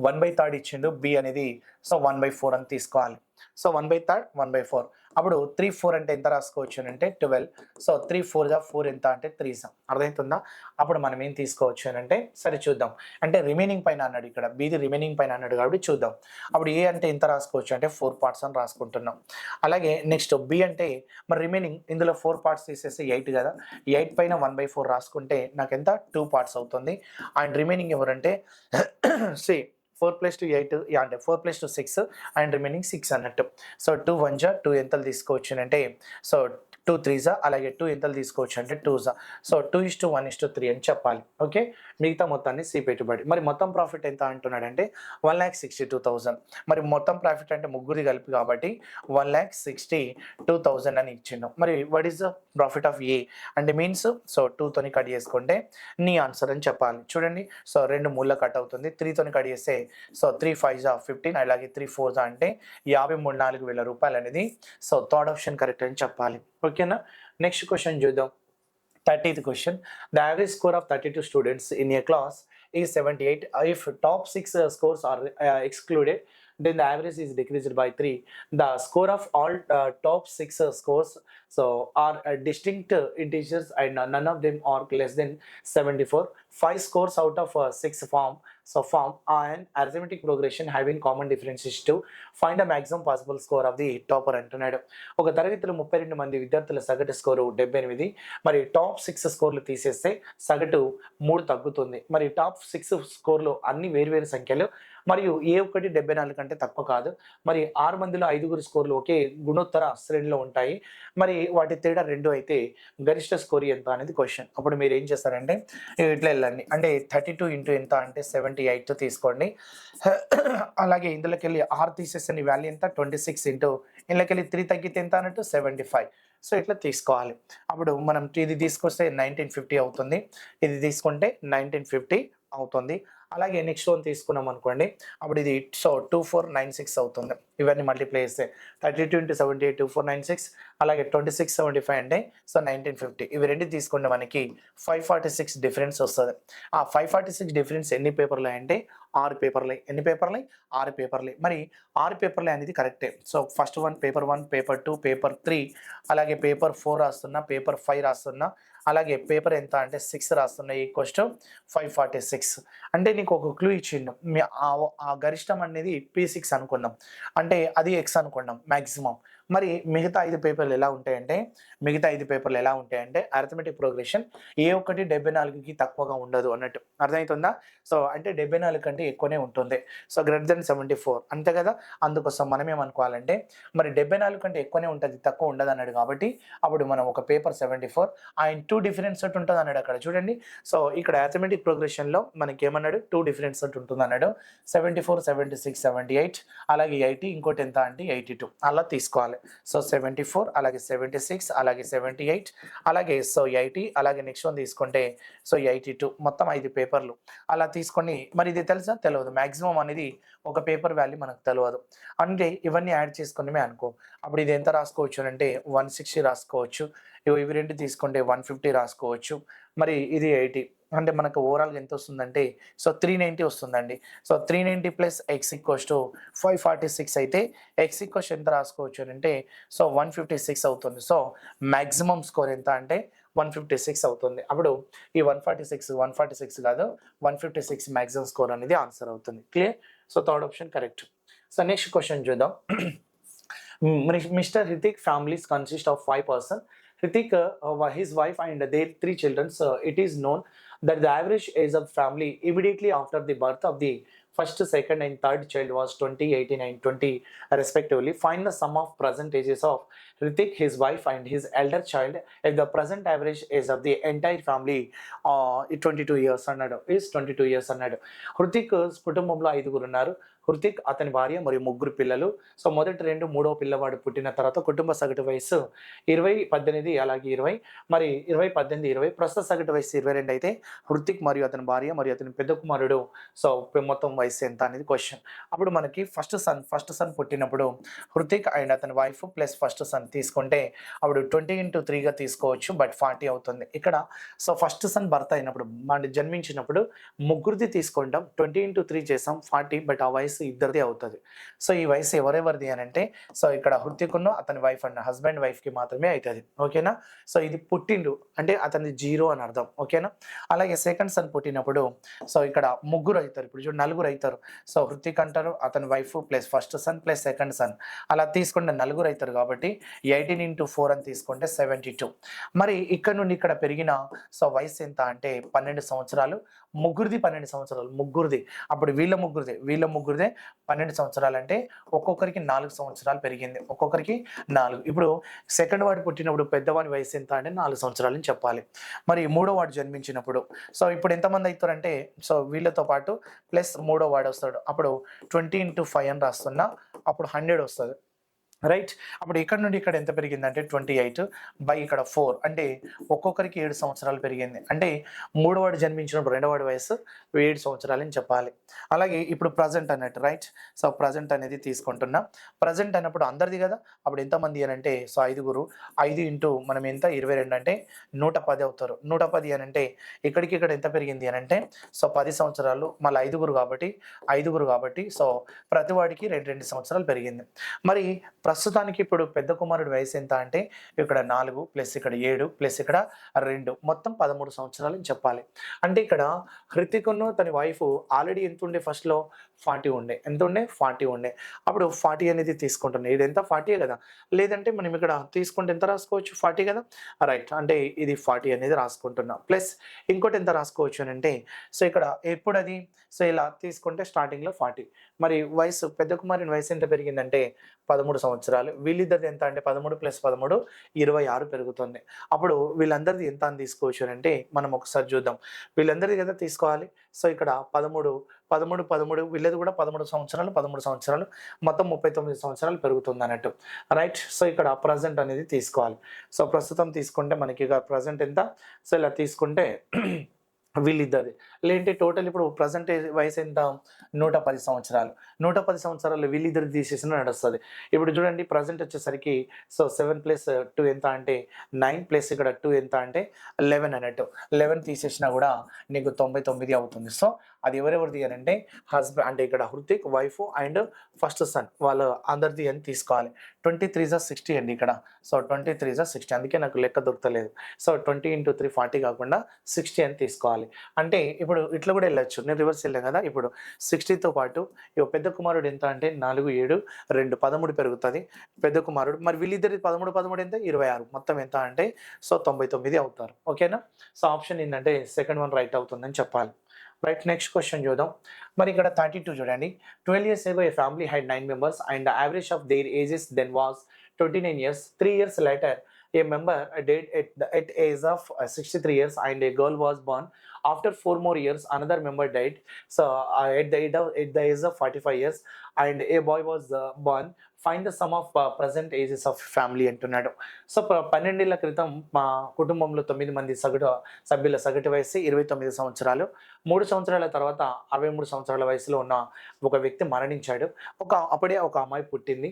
1/3 ఇచ్చిండు, బి అనేది 1/4 అని తీసుకోవాలి. 1/3 1/4 అప్పుడు 3, 4 అంటే ఎంత రాసుకోవచ్చు అంటే 12. సో 3, 4 జా 4 ఎంత అంటే 3 సా. అర్థమవుతుందా? అప్పుడు మనం ఏం తీసుకోవచ్చు అనంటే సరే చూద్దాం. అంటే రిమైనింగ్ పైన అన్నాడు ఇక్కడ. బిది రిమైనింగ్ పైన అన్నాడు కాబట్టి చూద్దాం. అప్పుడు ఏ అంటే ఎంత రాసుకోవచ్చు అంటే 4 పార్ట్స్ అని రాసుకుంటున్నాం. అలాగే నెక్స్ట్ బి అంటే మరి రిమైనింగ్ ఇందులో 4 పార్ట్స్ తీసేస్తే 8 కదా. 8 పైన 1/4 రాసుకుంటే నాకెంత 2 పార్ట్స్ అవుతుంది. అండ్ రిమైనింగ్ ఎవరంటే సి 4+2 8 అంటే 4+2 6 అండ్ రిమైనింగ్ 6 అన్నట్టు. సో 2 1 జా 2 ఎంతలు తీసుకోవచ్చు అంటే సో 2 3 జా అలాగే 2 ఎంతలు తీసుకోవచ్చు అంటే 2 జా. సో 2:1:3 అని చెప్పాలి. ఓకే, మిగతా మొత్తాన్ని సి పెట్టుబడి. మరి మొత్తం ప్రాఫిట్ ఎంత అంటున్నాడంటే 1,62,000. మరి మొత్తం ప్రాఫిట్ అంటే ముగ్గురి కలిపి కాబట్టి 1,62,000 అని ఇచ్చిండు. మరి what is the profit of A అంటే మీన్స్ సో 2 తోని కట్ చేసుకుంటే నీ ఆన్సర్ అని చెప్పాలి. చూడండి, సో 2 మూల కట్ అవుతుంది. 3 తోని కట్ చేస్తే సో 3 5 జా 15 అలాగే 3 4 జా అంటే 53,4,000 రూపాయలు అనేది సో థర్డ్ ఆప్షన్ కరెక్ట్ అని చెప్పాలి. ఓకేనా? నెక్స్ట్ క్వశ్చన్ చూద్దాం. 30th question. The average score of 32 students in a class is 78. If top 6 scores are excluded, then the average is decreased by 3. The score of all top 6 scores so are distinct integers and none of them are less than 74. 5 scores out of 6 form an arithmetic progression having common differences to find the maximum possible score of the topper అంటున్నాడు. ఒక తరగతిలో 32 మంది విద్యార్థుల సగటు score 78. మరి top 6 స్కోర్లు తీసేస్తే సగటు 3 తగ్గుతుంది. మరి టాప్ 6 స్కోర్లు అన్ని వేర్వేరు సంఖ్యలు మరియు ఏ ఒక్కటి 74 కంటే తక్కువ కాదు. మరి 6 మందిలో 5గురి స్కోర్లు ఒకే గుణోత్తర శ్రేణిలో ఉంటాయి. మరి వాటి తేడా 2 అయితే గరిష్ట స్కోర్ ఎంత అనేది క్వశ్చన్. అప్పుడు మీరు ఏం చేస్తారంటే ఇట్లా వెళ్ళండి. అంటే 32 ఇంటూ ఎంత అంటే 78 తీసుకోండి. అలాగే ఇందులోకి వెళ్ళి 6 తీసేసిన వాల్యూ ఎంత 26 ఇంటూ ఇందులోకి వెళ్ళి 3 తగ్గితే ఎంత అన్నట్టు 75. సో ఇట్లా తీసుకోవాలి. అప్పుడు మనం ఇది తీసుకొస్తే 1950 అవుతుంది. ఇది తీసుకుంటే 1950 అవుతుంది. అలాగే నెక్స్ట్ వన్ తీసుకున్నాం అనుకోండి, అప్పుడు ఇది సో 2496 అవుతుంది. ఇవన్నీ మల్టిప్లై చేస్తే 32 ఇంటూ 78 2496 అలాగే 2675 అంటే సో 1950. ఇవి రెండు తీసుకుంటే మనకి 546 డిఫరెన్స్ వస్తుంది. ఆ 546 డిఫరెన్స్ ఎన్ని పేపర్లు అంటే 6 పేపర్లు. ఎన్ని పేపర్లు? 6 పేపర్లు. మరి 6 పేపర్లు అనేది కరెక్టే. So first one paper 1, paper 2, paper 3 అలాగే పేపర్ 4 రాస్తున్నా, పేపర్ 5 రాస్తున్నా, అలాగే పేపర్ ఎంత అంటే 6 రాస్తున్నా ఈక్వల్స్ టు 546. అంటే నీకు ఒక క్లూ ఇచ్చిండు. ఆ గరిష్టం అనేది P6 అనుకుందాం, అంటే అది X అనుకుందాం మ్యాక్సిమం. మరి మిగతా 5 పేపర్లు ఎలా ఉంటాయంటే అరిథమెటిక్ ప్రోగ్రెషన్ ఏ ఒక్కటి 74కి తక్కువగా ఉండదు అన్నట్టు. అర్థమవుతుందా? సో అంటే 74 కంటే ఎక్కువనే ఉంటుంది. సో గ్రేటర్ దెన్ 74 అంతే కదా. అందుకోసం మనం ఏమనుకోవాలంటే మరి 74 కంటే ఎక్కువనే ఉంటుంది, తక్కువ ఉండదు అన్నాడు. కాబట్టి అప్పుడు మనం ఒక పేపర్ 74 అండ్ 2 డిఫరెన్స్ సెట్ ఉంటుంది అన్నాడు అక్కడ. చూడండి, సో ఇక్కడ అరిథమెటిక్ ప్రోగ్రెషన్లో మనకి ఏమన్నాడు 2 డిఫరెన్స్ సెట్ ఉంటుంది అన్నాడు. 74 76 78 అలాగే 80 ఇంకోటి ఎంత అంటే 82 అలా తీసుకోవాలి. సో 74 అలాగే 76 అలాగే 78 అలాగే సో 80 అలాగే నెక్స్ట్ వన్ తీసుకుంటే సో 82 మొత్తం 5 పేపర్లు అలా తీసుకొని మరి ఇది తెలుసా తెలియదు. మ్యాక్సిమం అనేది ఒక పేపర్ వాల్యూ మనకు తెలియదు. అంటే ఇవన్నీ యాడ్ చేసుకుని అనుకో, అప్పుడు ఇది ఎంత రాసుకోవచ్చు అంటే 160 రాసుకోవచ్చు. ఇవి రెండు తీసుకుంటే 150 రాసుకోవచ్చు. మరి ఇది 80 అంటే మనకు ఓవరాల్గా ఎంత వస్తుందంటే సో 390 వస్తుందండి. So 390 plus X equals to 546 అయితే ఎక్స్ ఈక్వల్స్ ఎంత రాసుకోవచ్చు అంటే సో 156 అవుతుంది. సో మ్యాక్సిమం స్కోర్ ఎంత అంటే 156 అవుతుంది. అప్పుడు ఈ 146 కాదు 156 మ్యాక్సిమం స్కోర్ అనేది ఆన్సర్ అవుతుంది. Clear? So third option correct. So next question చూద్దాం. Mr. Hrithik families consist of 5 persons. Hrithik, his wife and their 3 children. It is known that the average age of family immediately after the birth of the first, second and third child was 20, 18 and 20 respectively. Find the sum of present ages of Hrithik, his wife and his elder child if the present average age of the entire family 22 years అన్నాడు. is 22 years అన్నాడు. హృతిక్ కుటుంబంలో 5గురు ఉన్నారు. హృతిక్, అతని భార్య మరియు 3 పిల్లలు. So మొదటి 2, మూడో పిల్లవాడు పుట్టిన తర్వాత కుటుంబ సగటు వయసు 20, 18 అలాగే 20. మరి 20, 18, 20 ప్రస్తుత సగటు వయసు 22 అయితే హృతిక్ మరియు అతని భార్య మరియు అతని పెద్ద కుమారుడు సో మొత్తం వయసు వయసు ఎంత అనేది క్వశ్చన్. అప్పుడు మనకి ఫస్ట్ సన్ పుట్టినప్పుడు హృతిక్ అండ్ అతని వైఫ్ ప్లస్ ఫస్ట్ సన్ తీసుకుంటే అప్పుడు 20 × 3గా తీసుకోవచ్చు, బట్ 40 అవుతుంది ఇక్కడ. సో ఫస్ట్ సన్ భర్త అయినప్పుడు మన జన్మించినప్పుడు ముగ్గురిది తీసుకుంటాం, 20 × 3 చేసాం 40, బట్ ఆ వయసు ఇద్దరిది అవుతుంది. సో ఈ వయసు ఎవరెవరిది అని అంటే సో ఇక్కడ హృతిక్ను అతని వైఫ్ అండ్ హస్బెండ్ వైఫ్కి మాత్రమే అవుతుంది. ఓకేనా. సో ఇది పుట్టిండు అంటే అతని 0 అని అర్థం. ఓకేనా. అలాగే సెకండ్ సన్ పుట్టినప్పుడు సో ఇక్కడ ముగ్గురు అవుతారు. ఇప్పుడు చూడు నలుగురు అవుతారు. సో హృతిక్ అంటారు, అతని wife plus first son plus second son అలా తీసుకుంటే నలుగురు అవుతారు కాబట్టి 18 × 4 అని తీసుకుంటే 72. మరి ఇక్కడ నుండి ఇక్కడ పెరిగిన సో వయసు ఎంత అంటే 12 సంవత్సరాలు. ముగ్గురిది 12 సంవత్సరాలు ముగ్గురిది. అప్పుడు వీళ్ళ ముగ్గురిదే 12 సంవత్సరాలు అంటే ఒక్కొక్కరికి 4 సంవత్సరాలు పెరిగింది, ఒక్కొక్కరికి 4. ఇప్పుడు సెకండ్ వాడు పుట్టినప్పుడు పెద్దవాడి వయసు ఎంత అంటే 4 సంవత్సరాలు అని చెప్పాలి. మరి మూడో వాడు జన్మించినప్పుడు సో ఇప్పుడు ఎంతమంది అవుతారంటే సో వీళ్ళతో పాటు ప్లస్ మూడో వాడు వస్తాడు. అప్పుడు 20 × 5 అని రాస్తున్నా, అప్పుడు 100 వస్తుంది. రైట్. అప్పుడు ఇక్కడ నుండి ఇక్కడ ఎంత పెరిగిందంటే 28 బై ఇక్కడ 4 అంటే ఒక్కొక్కరికి 7 సంవత్సరాలు పెరిగింది. అంటే మూడో వాడు జన్మించినప్పుడు రెండో వాడి వయసు 7 సంవత్సరాలు అని చెప్పాలి. అలాగే ఇప్పుడు ప్రజెంట్ అన్నట్టు రైట్. సో ప్రజెంట్ అనేది తీసుకుంటున్నా. ప్రజెంట్ అన్నప్పుడు అందరిది కదా, అప్పుడు ఎంతమంది అని అంటే సో 5 ఇంటూ మనం ఎంత 22 అంటే 110 అవుతారు. 110 అని అంటే ఇక్కడికి ఇక్కడ ఎంత పెరిగింది అని అంటే సో 10 సంవత్సరాలు మళ్ళీ 5 కాబట్టి సో ప్రతి వాడికి 2 సంవత్సరాలు పెరిగింది. మరి ప్రస్తుతానికి ఇప్పుడు పెద్ద కుమారుడి వయసు ఎంత అంటే ఇక్కడ 4 ప్లస్ ఇక్కడ 7 ప్లస్ ఇక్కడ 2 మొత్తం 13 సంవత్సరాలు అని చెప్పాలి. అంటే ఇక్కడ హృతిక్ను తన వైఫ్ ఆల్రెడీ ఎంత ఉండే ఫస్ట్లో 40 ఉండే. ఎంత ఉండే 40 ఉండే. అప్పుడు 40 అనేది తీసుకుంటున్నాయి. ఇది ఎంత 40 కదా, లేదంటే మనం ఇక్కడ తీసుకుంటే ఎంత రాసుకోవచ్చు 40 కదా. రైట్. అంటే ఇది 40 అనేది రాసుకుంటున్నా. ప్లస్ ఇంకోటి ఎంత రాసుకోవచ్చు అని అంటే సో ఇక్కడ ఎప్పుడు అది సో ఇలా తీసుకుంటే స్టార్టింగ్లో 40. మరి వయసు పెద్ద కుమారుని వయసు ఎంత పెరిగిందంటే 13 సంవత్సరాలు. వీళ్ళిద్దరిది ఎంత అంటే 13 + 13 26 పెరుగుతుంది. అప్పుడు వీళ్ళందరిది ఎంత అని తీసుకోవచ్చు అని అంటే మనం ఒకసారి చూద్దాం. వీళ్ళందరిది కదా తీసుకోవాలి. సో ఇక్కడ 13 వీళ్ళది కూడా 13 సంవత్సరాలు మొత్తం 39 సంవత్సరాలు పెరుగుతుంది అన్నట్టు. రైట్. సో ఇక్కడ ప్రజెంట్ అనేది తీసుకోవాలి. సో ప్రస్తుతం తీసుకుంటే మనకి ఇక ప్రజెంట్ ఎంత సో ఇలా తీసుకుంటే వీళ్ళిద్దరిది లేదంటే టోటల్ ఇప్పుడు ప్రజెంట్ వయసు ఎంత 110 సంవత్సరాలు. 110 సంవత్సరాలు వీళ్ళిద్దరిది తీసేసిన నడుస్తుంది. ఇప్పుడు చూడండి ప్రజెంట్ వచ్చేసరికి సో 7 + 2 ఎంత అంటే 9 ప్లస్ ఇక్కడ 2 ఎంత అంటే 11 అన్నట్టు. 11 తీసేసినా కూడా నీకు 99 అవుతుంది. సో అది ఎవరెవరిది అని అంటే హస్బెండ్ అంటే ఇక్కడ Hrithik wife and first son వాళ్ళ అందరిది అని తీసుకోవాలి. 23 × 60 అండి ఇక్కడ. సో 23 × 60 అందుకే నాకు లెక్క దొరకలేదు. సో 20 × 3 40 కాకుండా 60 అని తీసుకోవాలి. అంటే ఇప్పుడు ఇట్లా కూడా వెళ్ళొచ్చు, నేను రివర్స్ వెళ్ళాను కదా. ఇప్పుడు 60తో పాటు పెద్ద కుమారుడు ఎంత అంటే 4 7 2 13 పెరుగుతుంది పెద్ద కుమారుడు. మరి వీళ్ళిద్దరి 13 ఎంత 26 మొత్తం ఎంత అంటే సో 99 అవుతారు. ఓకేనా. సో ఆప్షన్ ఏంటంటే సెకండ్ వన్ రైట్ అవుతుందని చెప్పాలి. రైట్. నెక్స్ట్ క్వశ్చన్ చూద్దాం. మరి ఇక్కడ 32 చూడండి. 12 years ago a family had 9 members and the average of their ages then was 29 years. 3 years later a member died at age of 63 years and a girl was born. After 4 more years another member died. So at the age of 45 years and a boy was born. Find the sum of present ages of family అంటున్నాడు. So 12 ఏళ్ల క్రితం మా కుటుంబంలో 9 మంది సభ్యుల సగటు వయసు 29 సంవత్సరాలు. 3 సంవత్సరాల తర్వాత 63 సంవత్సరాల వయసులో ఉన్న ఒక వ్యక్తి మరణించాడు. అప్పుడే ఒక అమ్మాయి పుట్టింది.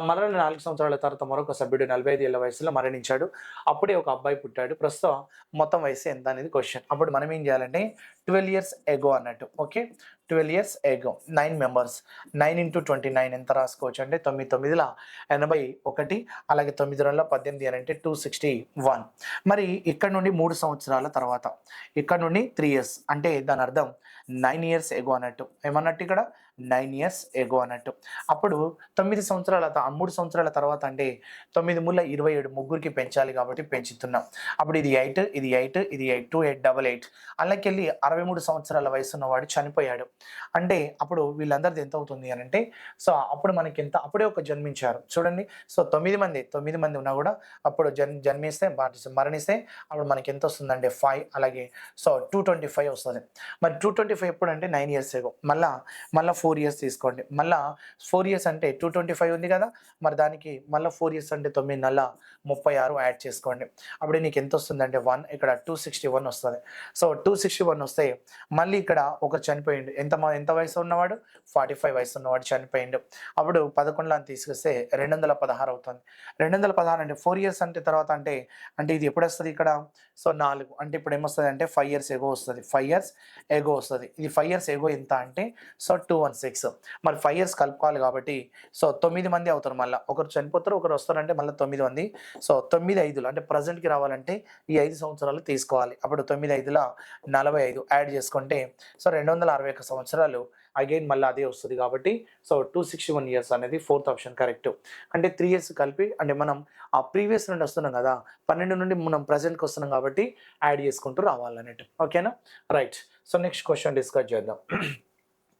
మరణ 4 సంవత్సరాల తర్వాత మరొక సభ్యుడు 45 ఏళ్ల వయసులో మరణించాడు. అప్పుడే ఒక అబ్బాయి పుట్టాడు. ప్రస్తుతం మొత్తం వయసు ఎంత అనేది క్వశ్చన్. అప్పుడు మనం ఏం చేయాలంటే 12 years ago అన్నట్టు. ఓకే. 12 years ago 9 members 9 × 29 ఎంత రాసుకోవచ్చు అంటే 9 81 అలాగే 9 18 అని అంటే 261. మరి ఇక్కడ నుండి 3 సంవత్సరాల తర్వాత ఇక్కడ నుండి 3 years అంటే దాని అర్థం 9 years ago అన్నట్టు. ఏమన్నట్టు ఇక్కడ 9 years ago అన్నట్టు. అప్పుడు 9 సంవత్సరాల 3 సంవత్సరాల తర్వాత అంటే 9 × 27 ముగ్గురికి పెంచాలి కాబట్టి పెంచుతున్నాం. అప్పుడు ఇది 8 ఇది 8 ఇది 8 2 8 88 అలాకెళ్ళి 63 సంవత్సరాల వయసు ఉన్నవాడు చనిపోయాడు. అంటే అప్పుడు వీళ్ళందరిది ఎంత అవుతుంది అని అంటే సో అప్పుడు మనకి ఎంత అప్పుడే ఒక జన్మించారు చూడండి. సో 9 మంది ఉన్నా కూడా అప్పుడు జన్మిస్తే మరణిస్తే అప్పుడు మనకి ఎంత వస్తుందంటే 5 అలాగే సో 225 వస్తుంది. మరి 225 225 ఎప్పుడంటే 9 ఇయర్స్ ఎగో. మళ్ళా 4 ఇయర్స్ తీసుకోండి. మళ్ళా 4 ఇయర్స్ అంటే 225 ఉంది కదా! మరి దానికి మళ్ళా 4 ఇయర్స్ అంటే 9 నల్లా 36 యాడ్ చేసుకోండి. అప్పుడు నీకు ఎంతొస్తుందంటే 1 ఇక్కడ 261 వస్తది. సో, 261 వస్తే మళ్ళీ ఇక్కడ ఒకరు చనిపోయిండు. ఎంత వయసు ఉన్నవాడు? 45 వయసు ఉన్నవాడు చనిపోయిండు. అప్పుడు 11లో తీసుకొస్తే 216 అవుతుంది. 216 అంటే 4 ఇయర్స్ అంటే తర్వాత అంటే ఇది ఎప్పుడొస్తది ఇక్కడ? సో, 4 అంటే ఇప్పుడు ఏమొస్తదంటే 5 ఇయర్స్ ఎగో వస్తది. 5 ఇయర్స్ ఎగో వస్తది. ఇది 5 ఇయర్స్ ఎగో ఎంత అంటే సో, 216 మరి 5 ఇయర్స్ కలుపుకోవాలి కాబట్టి సో, 9 మంది అవుతారు మళ్ళా. ఒకరు చనిపోతారు, ఒకరు వస్తారంటే మళ్ళా 9 మంది. సో, 9 5లు అంటే ప్రెజెంట్‌కి రావాలంటే ఈ 5 సంవత్సరాలు తీసుకోవాలి. అప్పుడు 9 5ల 45 యాడ్ చేసుకుంటే సో, 261 సంవత్సరాలు అగైన్ మళ్ళీ అదే వస్తది కాబట్టి సో, 261 ఇయర్స్ అనేది ఫోర్త్ ఆప్షన్ కరెక్ట్. అంటే 3 ఇయర్స్ కలిపి అంటే మనం ఆ ప్రీవియస్ నుండి వస్తున్నాం కదా! 12 నుండి మనం ప్రెజెంట్‌కి వస్తున్నాం కాబట్టి యాడ్ చేసుకుంటూ రావాలన్నట్టు. ఓకేనా? Right. So, next question discuss చేద్దాం.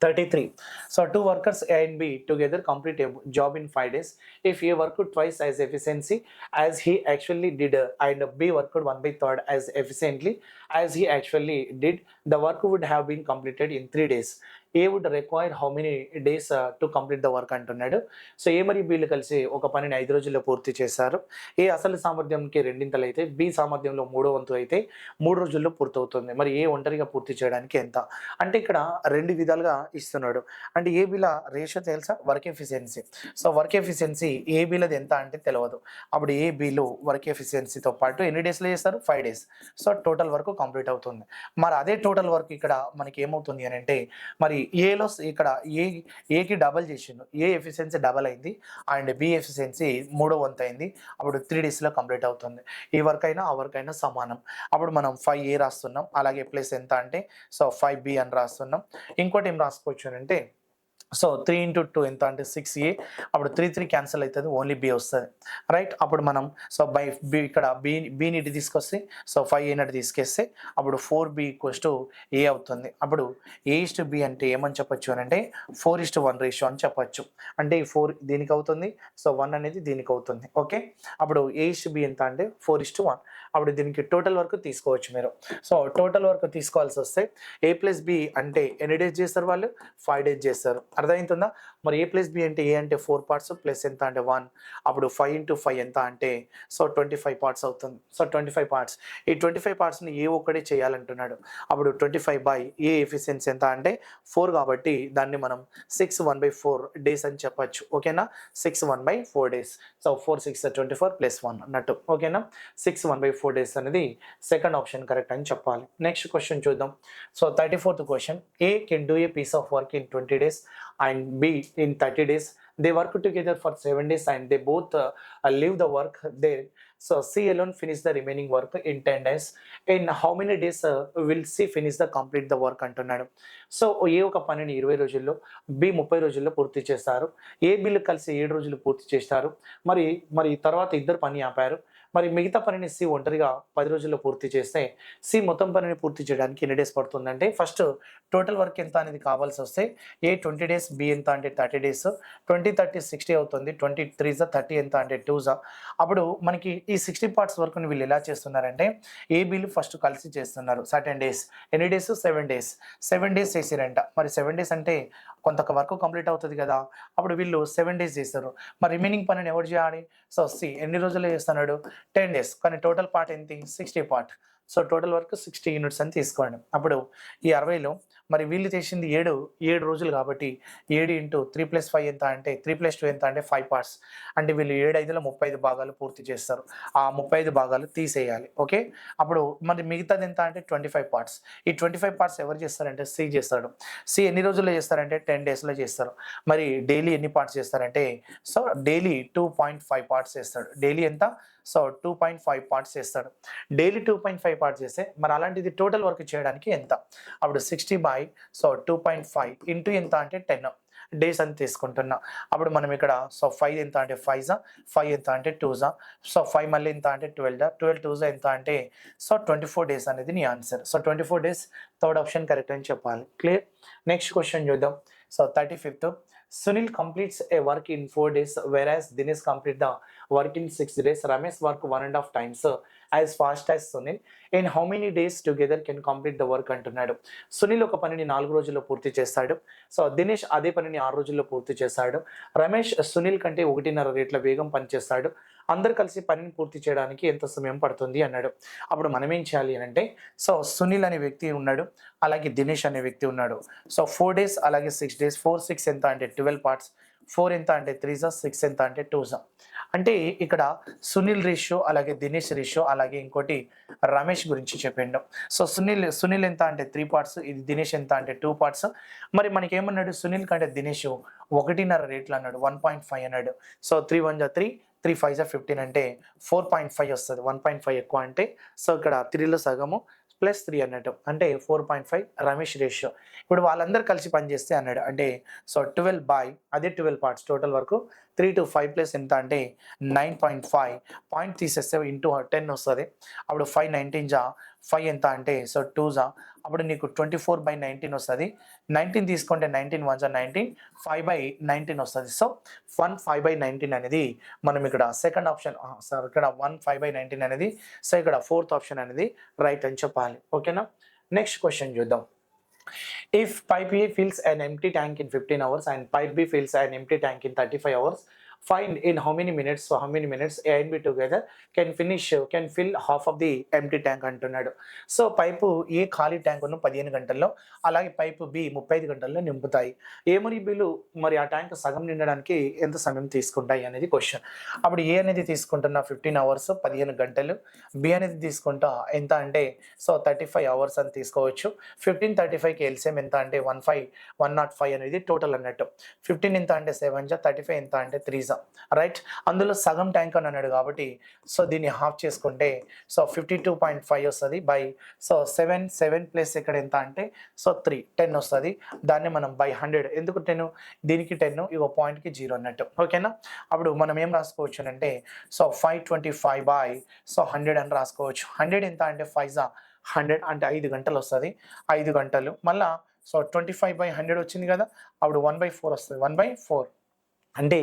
33. So, two workers A and B together complete a job in 5 days. If A worked twice as efficiency as he actually did and B worked 1/3 as efficiently as he actually did, the work would have been completed in 3 days. A would require how many days to complete the work అంటున్నాడు. So, ఏ మరియు బీలు కలిసి ఒక పనిని 5 రోజుల్లో పూర్తి చేశారు. ఏ అసలు సామర్థ్యంకి రెండింతలైతే B సామర్థ్యంలో 3వ వంతు అయితే 3 రోజుల్లో పూర్తవుతుంది. మరి ఏ ఒంటరిగా పూర్తి చేయడానికి ఎంత? అంటే ఇక్కడ 2 విధాలుగా ఇస్తున్నాడు. అంటే ఏ బిల రేషియో తెలుసా? Work efficiency. So, work efficiency ఏ బిలది ఎంత అంటే తెలవదు. అప్పుడు ఏ బిలు వర్క్ ఎఫిషియన్సీతో పాటు ఎన్ని డేస్‌లో చేస్తారు? 5 days. So, total work complete అవుతుంది. మరి అదే టోటల్ వర్క్ ఇక్కడ మనకి ఏమవుతుంది అనంటే మరి ఏలో ఇక్కడ ఏకి డబల్ చేసిండు. ఏ ఎఫిషియన్సీ డబల్ అయింది అండ్ బి ఎఫిషియన్సీ 3వ వంతు అయింది. అప్పుడు 3 డేస్‌లో కంప్లీట్ అవుతుంది. ఈ వర్క్ అయినా ఆ వర్క్ అయినా సమానం. అప్పుడు మనం 5A రాస్తున్నాం. అలాగే ప్లస్ ఎంత అంటే సో, 5B అని రాస్తున్నాం. ఇంకోటి ఏం రాసుకోవచ్చు అనంటే సో, 3 ఇంటూ 2 ఎంత అంటే 6A. అప్పుడు 3 క్యాన్సిల్ అవుతుంది. ఓన్లీ బి వస్తది. రైట్. అప్పుడు మనం సో, బై బి ఇక్కడ బిని ఇటు తీసుకొస్తే సో, 5A నటు తీసుకొస్తే అప్పుడు 4B ఏ అవుతుంది. అప్పుడు A:B అంటే ఏమని చెప్పొచ్చు అనంటే 4:1 రేషియో అని చెప్పొచ్చు. అంటే ఈ 4 దీనికి అవుతుంది. సో, 1 అనేది దీనికి అవుతుంది. ఓకే. అప్పుడు A:B ఎంత అంటే 4:1. అప్పుడు దీనికి టోటల్ వర్క్ తీసుకోవచ్చు మీరు. సో, టోటల్ వర్క్ తీసుకోవాల్సి వస్తే A+B అంటే ఎన్ని డేస్ చేస్తారు వాళ్ళు? 5 డేస్ చేస్తారు. అర్థమవుతుందా? మరి A+B అంటే ఏ అంటే 4 పార్ట్స్ ప్లస్ ఎంత అంటే 1. అప్పుడు 5 ఇంటూ 5 ఎంత అంటే సో, 25 పార్ట్స్ అవుతుంది. So, 25 parts. ఈ 25 పార్ట్స్‌ని ఏ ఒక్కడే చేయాలంటున్నాడు. అప్పుడు 25 ఏ ఎఫిషియన్సీ ఎంత అంటే 4 కాబట్టి దాన్ని మనం 6 1/4 డేస్ అని చెప్పొచ్చు. ఓకేనా? 6 1/4 డేస్. సో, 4 6 24 ప్లస్ 1 అన్నట్టు. ఓకేనా? 6 1/4 డేస్ అనేది సెకండ్ ఆప్షన్ కరెక్ట్ అని చెప్పాలి. నెక్స్ట్ క్వెషన్ చూద్దాం. So, 34th question. A can do a piece of work in 20 days and B in 30 days. They work together for 7 days and they both leave the work there. So, C alone finish the remaining work in 10 days. In how many days will C finish the complete the work అంటున్నాడు. So, ఏ ఒక పనిని 20 రోజుల్లో, B 30 రోజుల్లో పూర్తి చేస్తారు. ఏ bill కలిసి 7 రోజులు పూర్తి చేస్తారు. మరి తర్వాత ఇద్దరు పని ఆపారు. మరి మిగతా పనిని సి ఒంటరిగా 10 రోజుల్లో పూర్తి చేస్తే సి మొత్తం పనిని పూర్తి చేయడానికి ఎన్ని డేస్ పడుతుందంటే ఫస్ట్ టోటల్ వర్క్ ఎంత అనేది కావాల్సి వస్తే ఏ 20 డేస్, బి ఎంత అంటే 30 డేస్, 20 30 60 అవుతుంది. 23 30 ఎంత అంటే 2 అప్పుడు మనకి ఈ 60 పార్ట్స్ వర్క్ని వీళ్ళు ఎలా చేస్తున్నారంటే ఏ బిలు ఫస్ట్ కలిసి చేస్తున్నారు. Certain days. ఎన్ని డేస్? 7 డేస్. 7 డేస్ చేసిరంట. మరి 7 డేస్ అంటే కొంత వర్క్ కంప్లీట్ అవుతుంది కదా! అప్పుడు వీళ్ళు 7 డేస్ చేస్తారు. మరి రిమైనింగ్ పనిని ఎవరు చేయాలి? సో, సి ఎన్ని రోజుల్లో చేస్తున్నాడు? 10 డేస్. కానీ టోటల్ పార్ట్ ఏంటి? 60 part. So, total work 60 units అని తీసుకోండి. అప్పుడు ఈ 60లో మరి వీళ్ళు చేసింది 7 రోజులు కాబట్టి 7 ఇంటూ 3 + 5 ఎంత అంటే 3 + 2 ఎంత అంటే 5 పార్ట్స్. అంటే వీళ్ళు 7 5లో 35 భాగాలు పూర్తి చేస్తారు. ఆ 35 భాగాలు తీసేయాలి. ఓకే. అప్పుడు మరి మిగతాది ఎంత అంటే 25 పార్ట్స్. ఈ 25 పార్ట్స్ ఎవరు చేస్తారంటే సి చేస్తాడు. సి ఎన్ని రోజుల్లో చేస్తారంటే 10 డేస్‌లో చేస్తారు. మరి డైలీ ఎన్ని పార్ట్స్ చేస్తారంటే సో, డైలీ 2.5 పార్ట్స్ చేస్తాడు. డైలీ ఎంత? సో, 2.5 పార్ట్స్ చేస్తాడు. డైలీ 2.5 పార్ట్స్ చేస్తే మరి అలాంటిది టోటల్ వర్క్ చేయడానికి ఎంత? అప్పుడు 60/2.5 ఇంటూ ఎంత అంటే 10 డేస్ అని తీసుకుంటున్నా. అప్పుడు మనం ఇక్కడ సో, 5 ఎంత అంటే 5 5 ఎంత అంటే 2 సో, 5 మళ్ళీ ఎంత అంటే 12 12 2 ఎంత అంటే సో, 24 డేస్ అనేది నీ answer. So, 24 days third option correct అని చెప్పాలి. క్లియర్? నెక్స్ట్ క్వెషన్ చూద్దాం. So, 35th. Sunil completes a work in 4 days, whereas Dinesh complete the work in 6 days. Ramesh work 1.5 times as fast as Sunil. In how many days together can complete the work అంటున్నాడు. సునీల్ ఒక పనిని 4 రోజుల్లో పూర్తి చేస్తాడు. So Dinesh అదే పనిని 6 రోజుల్లో పూర్తి చేస్తాడు. రమేష్ సునీల్ కంటే 1.5 రెట్ల వేగం పనిచేస్తాడు. అందరు కలిసి పనిని పూర్తి చేయడానికి ఎంత సమయం పడుతుంది అన్నాడు. అప్పుడు మనం ఏం చేయాలి అని అంటే, సో సునీల్ అనే వ్యక్తి ఉన్నాడు, అలాగే దినేష్ అనే వ్యక్తి ఉన్నాడు. సో 4 డేస్ అలాగే 6 డేస్, 4 6 ఎంత అంటే 12 పార్ట్స్, 4 ఎంత అంటే 3 6 ఎంత అంటే 2 అంటే ఇక్కడ సునీల్ రేషియో అలాగే దినేష్ రేషియో అలాగే ఇంకోటి రమేష్ గురించి చెప్పిండు. సో సునీల్ ఎంత అంటే 3 పార్ట్స్, ఇది దినేష్ ఎంత అంటే 2 పార్ట్స్. మరి మనకి ఏమన్నాడు, సునీల్ కంటే దినేష్ 1.5 రేట్లు అన్నాడు, 1.5 అన్నాడు. సో 3 1 3 3 5 15 అంటే 4.5 వస్తుంది. 1.5 ఎక్కువ అంటే, సో ఇక్కడ 3లో సగము +3 అన్నట్టు, అంటే 4.5 రమేష్ రేషియో. ఇప్పుడు వాళ్ళందరూ కలిసి పనిచేస్తే అన్నాడు, అంటే సో 12 బై అదే 12 పార్ట్స్ టోటల్ వరకు 3 to 5 ప్లస్ ఎంత అంటే 9.5, పాయింట్ తీసేస్తే ఇంటూ 10 వస్తుంది. అప్పుడు 5 19 జా 5 ఎంత అంటే సో 2 జా, అప్పుడు నీకు 24/19 వస్తుంది. 19 తీసుకుంటే 19 1 జా 19, 5/19 వస్తుంది. సో 1 5/19 అనేది మనం ఇక్కడ సెకండ్ ఆప్షన్, సార్ ఇక్కడ 1 5/19 అనేది, సో ఇక్కడ ఫోర్త్ ఆప్షన్ అనేది రైట్ అని చెప్పాలి. ఓకేనా. నెక్స్ట్ క్వశ్చన్ చూద్దాం. If pipe A fills an empty tank in 15 hours and pipe B fills an empty tank in 35 hours, find in how many minutes, so how many minutes A and B together can fill half of the empty tank అంటున్నాడు. So pipe ఏ ఖాళీ ట్యాంకును 15 గంటల్లో, అలాగే pipe B 35 గంటల్లో నింపుతాయి. ఏ మరియు బిలు మరి ఆ tank సగం నిండడానికి ఎంత సమయం తీసుకుంటాయి అనేది క్వశ్చన్. అప్పుడు ఏ అనేది తీసుకుంటున్న 15 అవర్స్ 15 గంటలు, బి అనేది తీసుకుంటా ఎంత అంటే సో 35 అవర్స్ అని తీసుకోవచ్చు. 15 35కి ఎల్సిఎం ఎంత అంటే 105 అనేది టోటల్ అన్నట్టు. 15 ఎంత అంటే 7 జా, 35 ఎంత అంటే 3 రైట్. అందులో సగం ట్యాంక్ అని అన్నాడు కాబట్టి సో దీన్ని హాఫ్ చేసుకుంటే సో 52.5 వస్తుంది బై సో 7 ప్లస్ ఇక్కడ ఎంత అంటే సో 10 వస్తుంది. దాన్ని మనం బై 100, ఎందుకు 10, దీనికి 10 ఇగో పాయింట్కి 0 అన్నట్టు. ఓకేనా. అప్పుడు మనం ఏం రాసుకోవచ్చు అంటే సో 525 బై సో 100 అని రాసుకోవచ్చు. 100 ఎంత అంటే 5 100 అంటే 5 గంటలు వస్తుంది. 5 గంటలు మళ్ళా సో 25/100 వచ్చింది కదా, అప్పుడు 1/4 వస్తుంది. 1/4 అంటే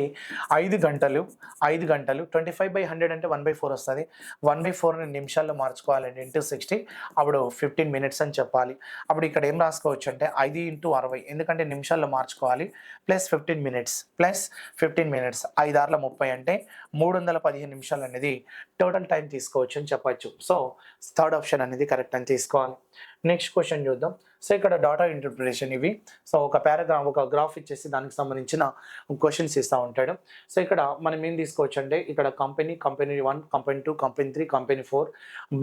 5 గంటలు 25/100 అంటే 1/4 వస్తుంది. 1/4 నిమిషాల్లో మార్చుకోవాలండి ఇంటూ 60, అప్పుడు 15 మినిట్స్ అని చెప్పాలి. అప్పుడు ఇక్కడ ఏం రాసుకోవచ్చు అంటే 5 × 60, ఎందుకంటే నిమిషాల్లో మార్చుకోవాలి, ప్లస్ 15 మినిట్స్ 5 6 30 అంటే 315 నిమిషాలు అనేది టోటల్ టైం తీసుకోవచ్చు అని చెప్పచ్చు. సో థర్డ్ ఆప్షన్ అనేది కరెక్ట్ అని తీసుకోవాలి. నెక్స్ట్ క్వశ్చన్ చూద్దాం. సో ఇక్కడ డాటా ఇంటర్ప్రిటేషన్ ఇవి. సో ఒక గ్రాఫ్ ఇచ్చేసి దానికి సంబంధించిన క్వశ్చన్స్ ఇస్తూ ఉంటాడు. సో ఇక్కడ మనం ఏం తీసుకోవచ్చు అంటే ఇక్కడ కంపెనీ 1, కంపెనీ 2, కంపెనీ 3, కంపెనీ 4.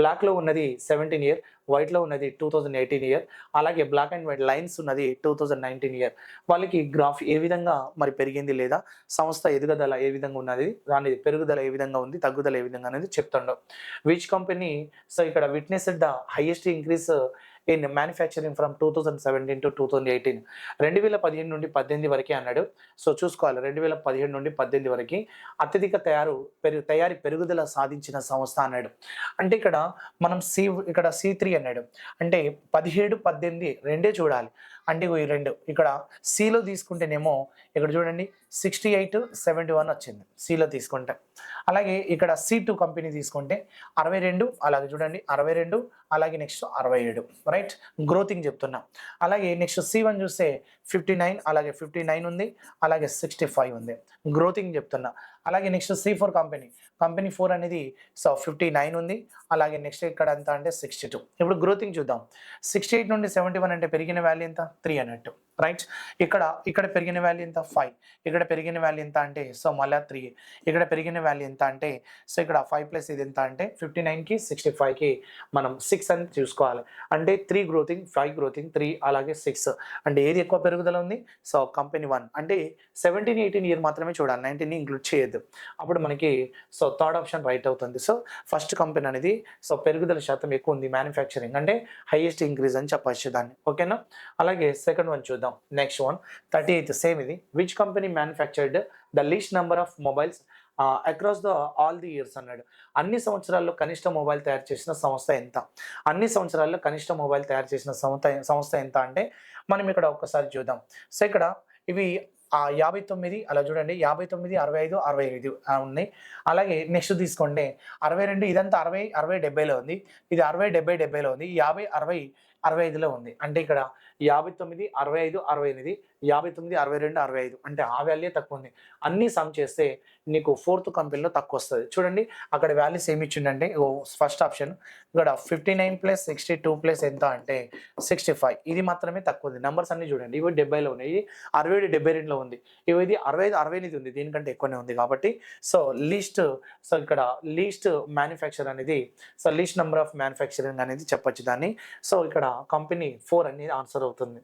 బ్లాక్లో ఉన్నది 17 ఇయర్, వైట్లో ఉన్నది 2018 ఇయర్, అలాగే బ్లాక్ అండ్ వైట్ లైన్స్ ఉన్నది 2019 ఇయర్. వాళ్ళకి గ్రాఫ్ ఏ విధంగా మరి పెరిగింది లేదా సంస్థ ఎదుగుదల ఏ విధంగా ఉన్నది, దాని పెరుగుదల ఏ విధంగా ఉంది, తగ్గుదల ఏ విధంగా అనేది చెప్తాడు. విచ్ కంపెనీ సో ఇక్కడ witness the highest increase in manufacturing from 2017 to 2018. 2015 నుండి 18 వరకే అన్నాడు. సో చూసుకోవాలి, 2017 నుండి 18 వరకు అత్యధిక తయారీ పెరుగుదల సాధించిన సంస్థ అన్నాడు. అంటే ఇక్కడ మనం ఇక్కడ C3 అన్నాడు, అంటే 17 18 రెండే చూడాలి. అంటే ఈ రెండు ఇక్కడ సిలో తీసుకుంటేనేమో ఇక్కడ చూడండి 68 71 వచ్చింది సిలో తీసుకుంటే. అలాగే ఇక్కడ C2 కంపెనీ తీసుకుంటే 62, అలాగే చూడండి 62, అలాగే నెక్స్ట్ 67 రైట్, గ్రోతింగ్ చెప్తున్నా. అలాగే నెక్స్ట్ C1 చూస్తే 59, అలాగే 59 ఉంది, అలాగే 65 ఉంది, గ్రోతింగ్ చెప్తున్నా. అలాగే నెక్స్ట్ C4 కంపెనీ 4 అనేది సో 59 ఉంది, అలాగే నెక్స్ట్ ఇక్కడ ఎంత అంటే 62. ఇప్పుడు గ్రోతింగ్ చూద్దాం. 68 నుండి 71 అంటే పెరిగిన వాల్యూ ఎంత 3 అన్నట్టు రైట్. ఇక్కడ పెరిగిన వాల్యూ ఎంత 5, ఇక్కడ పెరిగిన వాల్యూ ఎంత అంటే సో మళ్ళీ 3, ఇక్కడ పెరిగిన వాల్యూ ఎంత అంటే సో ఇక్కడ 5 ప్లస్ ఇది ఎంత అంటే 59కి 65కి మనం 6 అని చూసుకోవాలి. అంటే 3 గ్రోతింగ్ 5 గ్రోతింగ్ 3 అలాగే 6, అంటే ఏది ఎక్కువ పెరుగుదల ఉంది సో కంపెనీ 1. అంటే 17 18 ఇయర్ మాత్రమే చూడాలి, 19ని ఇంక్లూడ్ చేయొద్దు. అప్పుడు మనకి సో థర్డ్ ఆప్షన్ రైట్ అవుతుంది. సో ఫస్ట్ కంపెనీ అనేది సో పెరుగుదల శాతం ఎక్కువ ఉంది, మ్యానుఫ్యాక్చరింగ్ అంటే హైయెస్ట్ ఇంక్రీజ్ అని చెప్పచ్చు దాన్ని. ఓకేనా. అలాగే సెకండ్ వన్ చూద్దాం. నెక్స్ట్ వన్ 38 సేమ్ ఇది. Which company manufactured the least number of mobiles across all the years అన్నాడు. అన్ని సంవత్సరాల్లో కనిష్ట మొబైల్ తయారు చేసిన సంస్థ ఎంత? అన్ని సంవత్సరాల్లో కనిష్ట మొబైల్ తయారు చేసిన సంస్థ ఎంత అంటే మనం ఇక్కడ ఒక్కసారి చూద్దాం. సో ఇక్కడ ఇవి 59 అలా చూడండి 59, 65, 65 ఉన్నాయి. అలాగే నెక్స్ట్ తీసుకోండి 62 ఇదంతా 60, 60, 70లో ఉంది. ఇది 60, 70, 70లో ఉంది. 50, 60, 65లో ఉంది. అంటే ఇక్కడ 59, 65, 68, 59, 62, 65 అంటే ఆ వాల్యూ తక్కువుంది. అన్నీ సమ్ చేస్తే నీకు ఫోర్త్ కంపెనీలో తక్కువొస్తది. చూడండి అక్కడ వాల్యూస్ ఏమి ఇచ్చిండంటే ఫస్ట్ ఆప్షన్ ఇక్కడ 59 ప్లస్ 62 ప్లస్ ఎంత అంటే 65 ఇది మాత్రమే తక్కువుంది. నంబర్స్ అన్నీ చూడండి. ఇవి 70లో ఉన్నాయి. ఇది 67, 72లో ఉంది. ఇది 65, 68 ఉంది. దీనికంటే ఎక్కువనే ఉంది కాబట్టి సో లీస్ట్ ఇక్కడ లీస్ట్ మ్యానుఫ్యాక్చర్ అనేది లీస్ట్ నంబర్ ఆఫ్ మ్యానుఫ్యాక్చరింగ్ అనేది చెప్పొచ్చు దాన్ని. సో ఇక్కడ కంపెనీ 4 అనేది ఆన్సర్ అవుతుంది.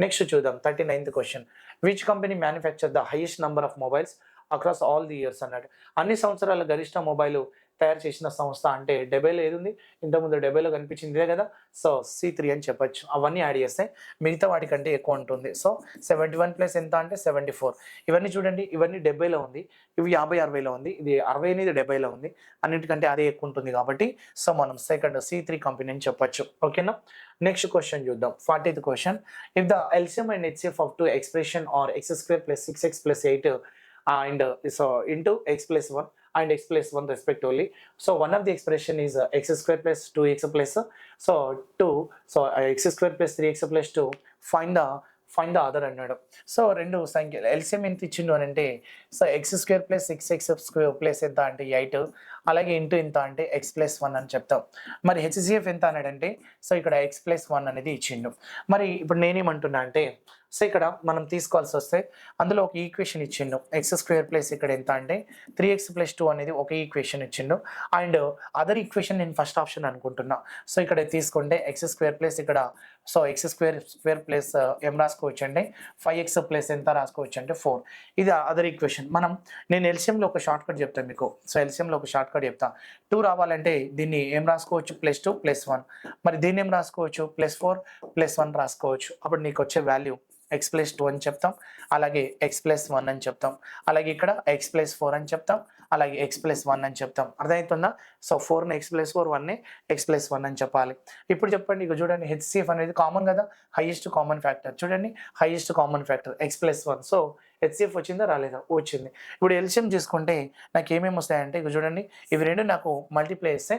నెక్స్ట్ చూద్దాం 39th question. Which company manufacture the highest number of mobiles across all the years అన్నాడు. అన్ని సంవత్సరాల గరిష్ట మొబైల్ తయారు చేసిన సంస్థ అంటే 70లో ఏదుంది? ఇంతకుముందు 70లో కనిపించింది ఇదే కదా! సో C3 అని చెప్పొచ్చు. అవన్నీ యాడ్ చేస్తే మిగతా వాటికంటే ఎక్కువ ఉంటుంది. సో 71 ప్లస్ ఎంత అంటే 74. ఇవన్నీ చూడండి ఇవన్నీ 70లో ఉంది. ఇవి 50, 60లో ఉంది. ఇది 60 అనేది 70లో ఉంది. అన్నిటికంటే అదే ఎక్కువ ఉంటుంది కాబట్టి సో మనం సెకండ్ C3 కంపెనీ అని చెప్పొచ్చు. ఓకేనా? నెక్స్ట్ క్వెషన్ చూద్దాం. 40th question. If the LCM and HCF of 2 expression are x² + 6x + 8 and so into x plus 1 and x plus 1 respectively. So one of the expression is x² plus 2x plus so 2 so x² plus 3x plus 2 find the other అన్నాడు. So రెండు సంఖ్యలు LCM ఎంత ఇచ్చిండు అని అంటే so x² plus 6x² plus ఎంత అంటే 8 అలాగే ఇంటూ ఎంత అంటే x plus 1 అని చెప్తాం. మరి హెచ్సిఎఫ్ ఎంత అన్నాడంటే సో ఇక్కడ x plus 1 అనేది ఇచ్చిండు. మరి ఇప్పుడు నేనేమంటున్నా అంటే సో ఇక్కడ మనం తీసుకోవాల్సి వస్తే అందులో ఒక ఈక్వేషన్ ఇచ్చిండు. x² ప్లస్ ఇక్కడ ఎంత అంటే 3x + 2 అనేది ఒక ఈక్వేషన్ ఇచ్చిండు. అండ్ అదర్ ఈక్వేషన్ నేను ఫస్ట్ ఆప్షన్ అనుకుంటున్నా. సో ఇక్కడ తీసుకుంటే x² ప్లస్ ఇక్కడ సో x² ప్లస్ m రాసుకోవచ్చు అంటే 5x ప్లస్ ఎంత రాసుకోవచ్చు అంటే 4. ఇది అదర్ ఈక్వేషన్. నేను ఎల్సిఎంలో ఒక షార్ట్ కట్ చెప్తాను మీకు. సో ఎల్సిఎంలో ఒక షార్ట్ కట్ చెప్తా. 2 రావాలంటే దీన్ని ఏం రాసుకోవచ్చు +2 + 1. మరి దీన్ని ఏం రాసుకోవచ్చు +4 + 1 రాసుకోవచ్చు. అప్పుడు నీకు వచ్చే వాల్యూ x + 2 అని చెప్తాం. అలాగే x + 1 అని చెప్తాం. అలాగే ఇక్కడ x + 4 అని చెప్తాం. అలాగే x + 1 అని చెప్తాం. అర్థమవుతుందా? సో 4ని x + 4 1ని x + 1 అని చెప్పాలి. ఇప్పుడు చెప్పండి ఇక చూడండి హెచ్సిఎఫ్ అనేది కామన్ కదా, హైయెస్ట్ కామన్ ఫ్యాక్టర్. చూడండి highest common factor x + 1. So HCF వచ్చిందా రాలేదా? వచ్చింది. ఇప్పుడు ఎల్సిఎం తీసుకుంటే నాకు ఏమేమి వస్తాయంటే ఇక చూడండి ఇవి రెండు నాకు మల్టిప్లై చేస్తే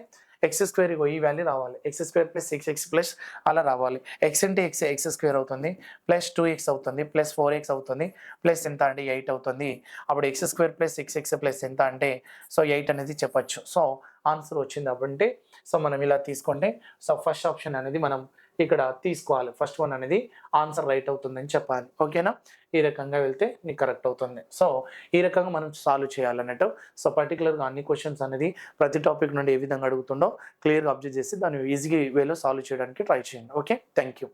x² ఇగో ఈ వాల్యూ రావాలి. x² + 6x ప్లస్ అలా రావాలి. x ఇంటూ x x² అవుతుంది ప్లస్ 2x అవుతుంది ప్లస్ 4x అవుతుంది ప్లస్ ఎంత అంటే 8 అవుతుంది. అప్పుడు x² + 6x ప్లస్ ఎంత అంటే సో 8 అనేది చెప్పొచ్చు. సో ఆన్సర్ వచ్చింది అప్పుడంటే సో మనం ఇలా తీసుకుంటే సో ఫస్ట్ ఆప్షన్ అనేది మనం ఇక్కడ తీసుకోవాలి. ఫస్ట్ వన్ అనేది ఆన్సర్ రైట్ అవుతుందని చెప్పాలి. ఓకేనా? ఈ రకంగా వెళ్తే నీకు కరెక్ట్ అవుతుంది. సో ఈ రకంగా మనం సాల్వ్ చేయాలన్నట్టు. సో పర్టికులర్గా అన్ని క్వశ్చన్స్ అనేది ప్రతి టాపిక్ నుండి ఏ విధంగా అడుగుతుండో క్లియర్గా అబ్జర్వ్ చేసి దాన్ని ఈజీ వేలో సాల్వ్ చేయడానికి ట్రై చేయండి. Okay, thank you.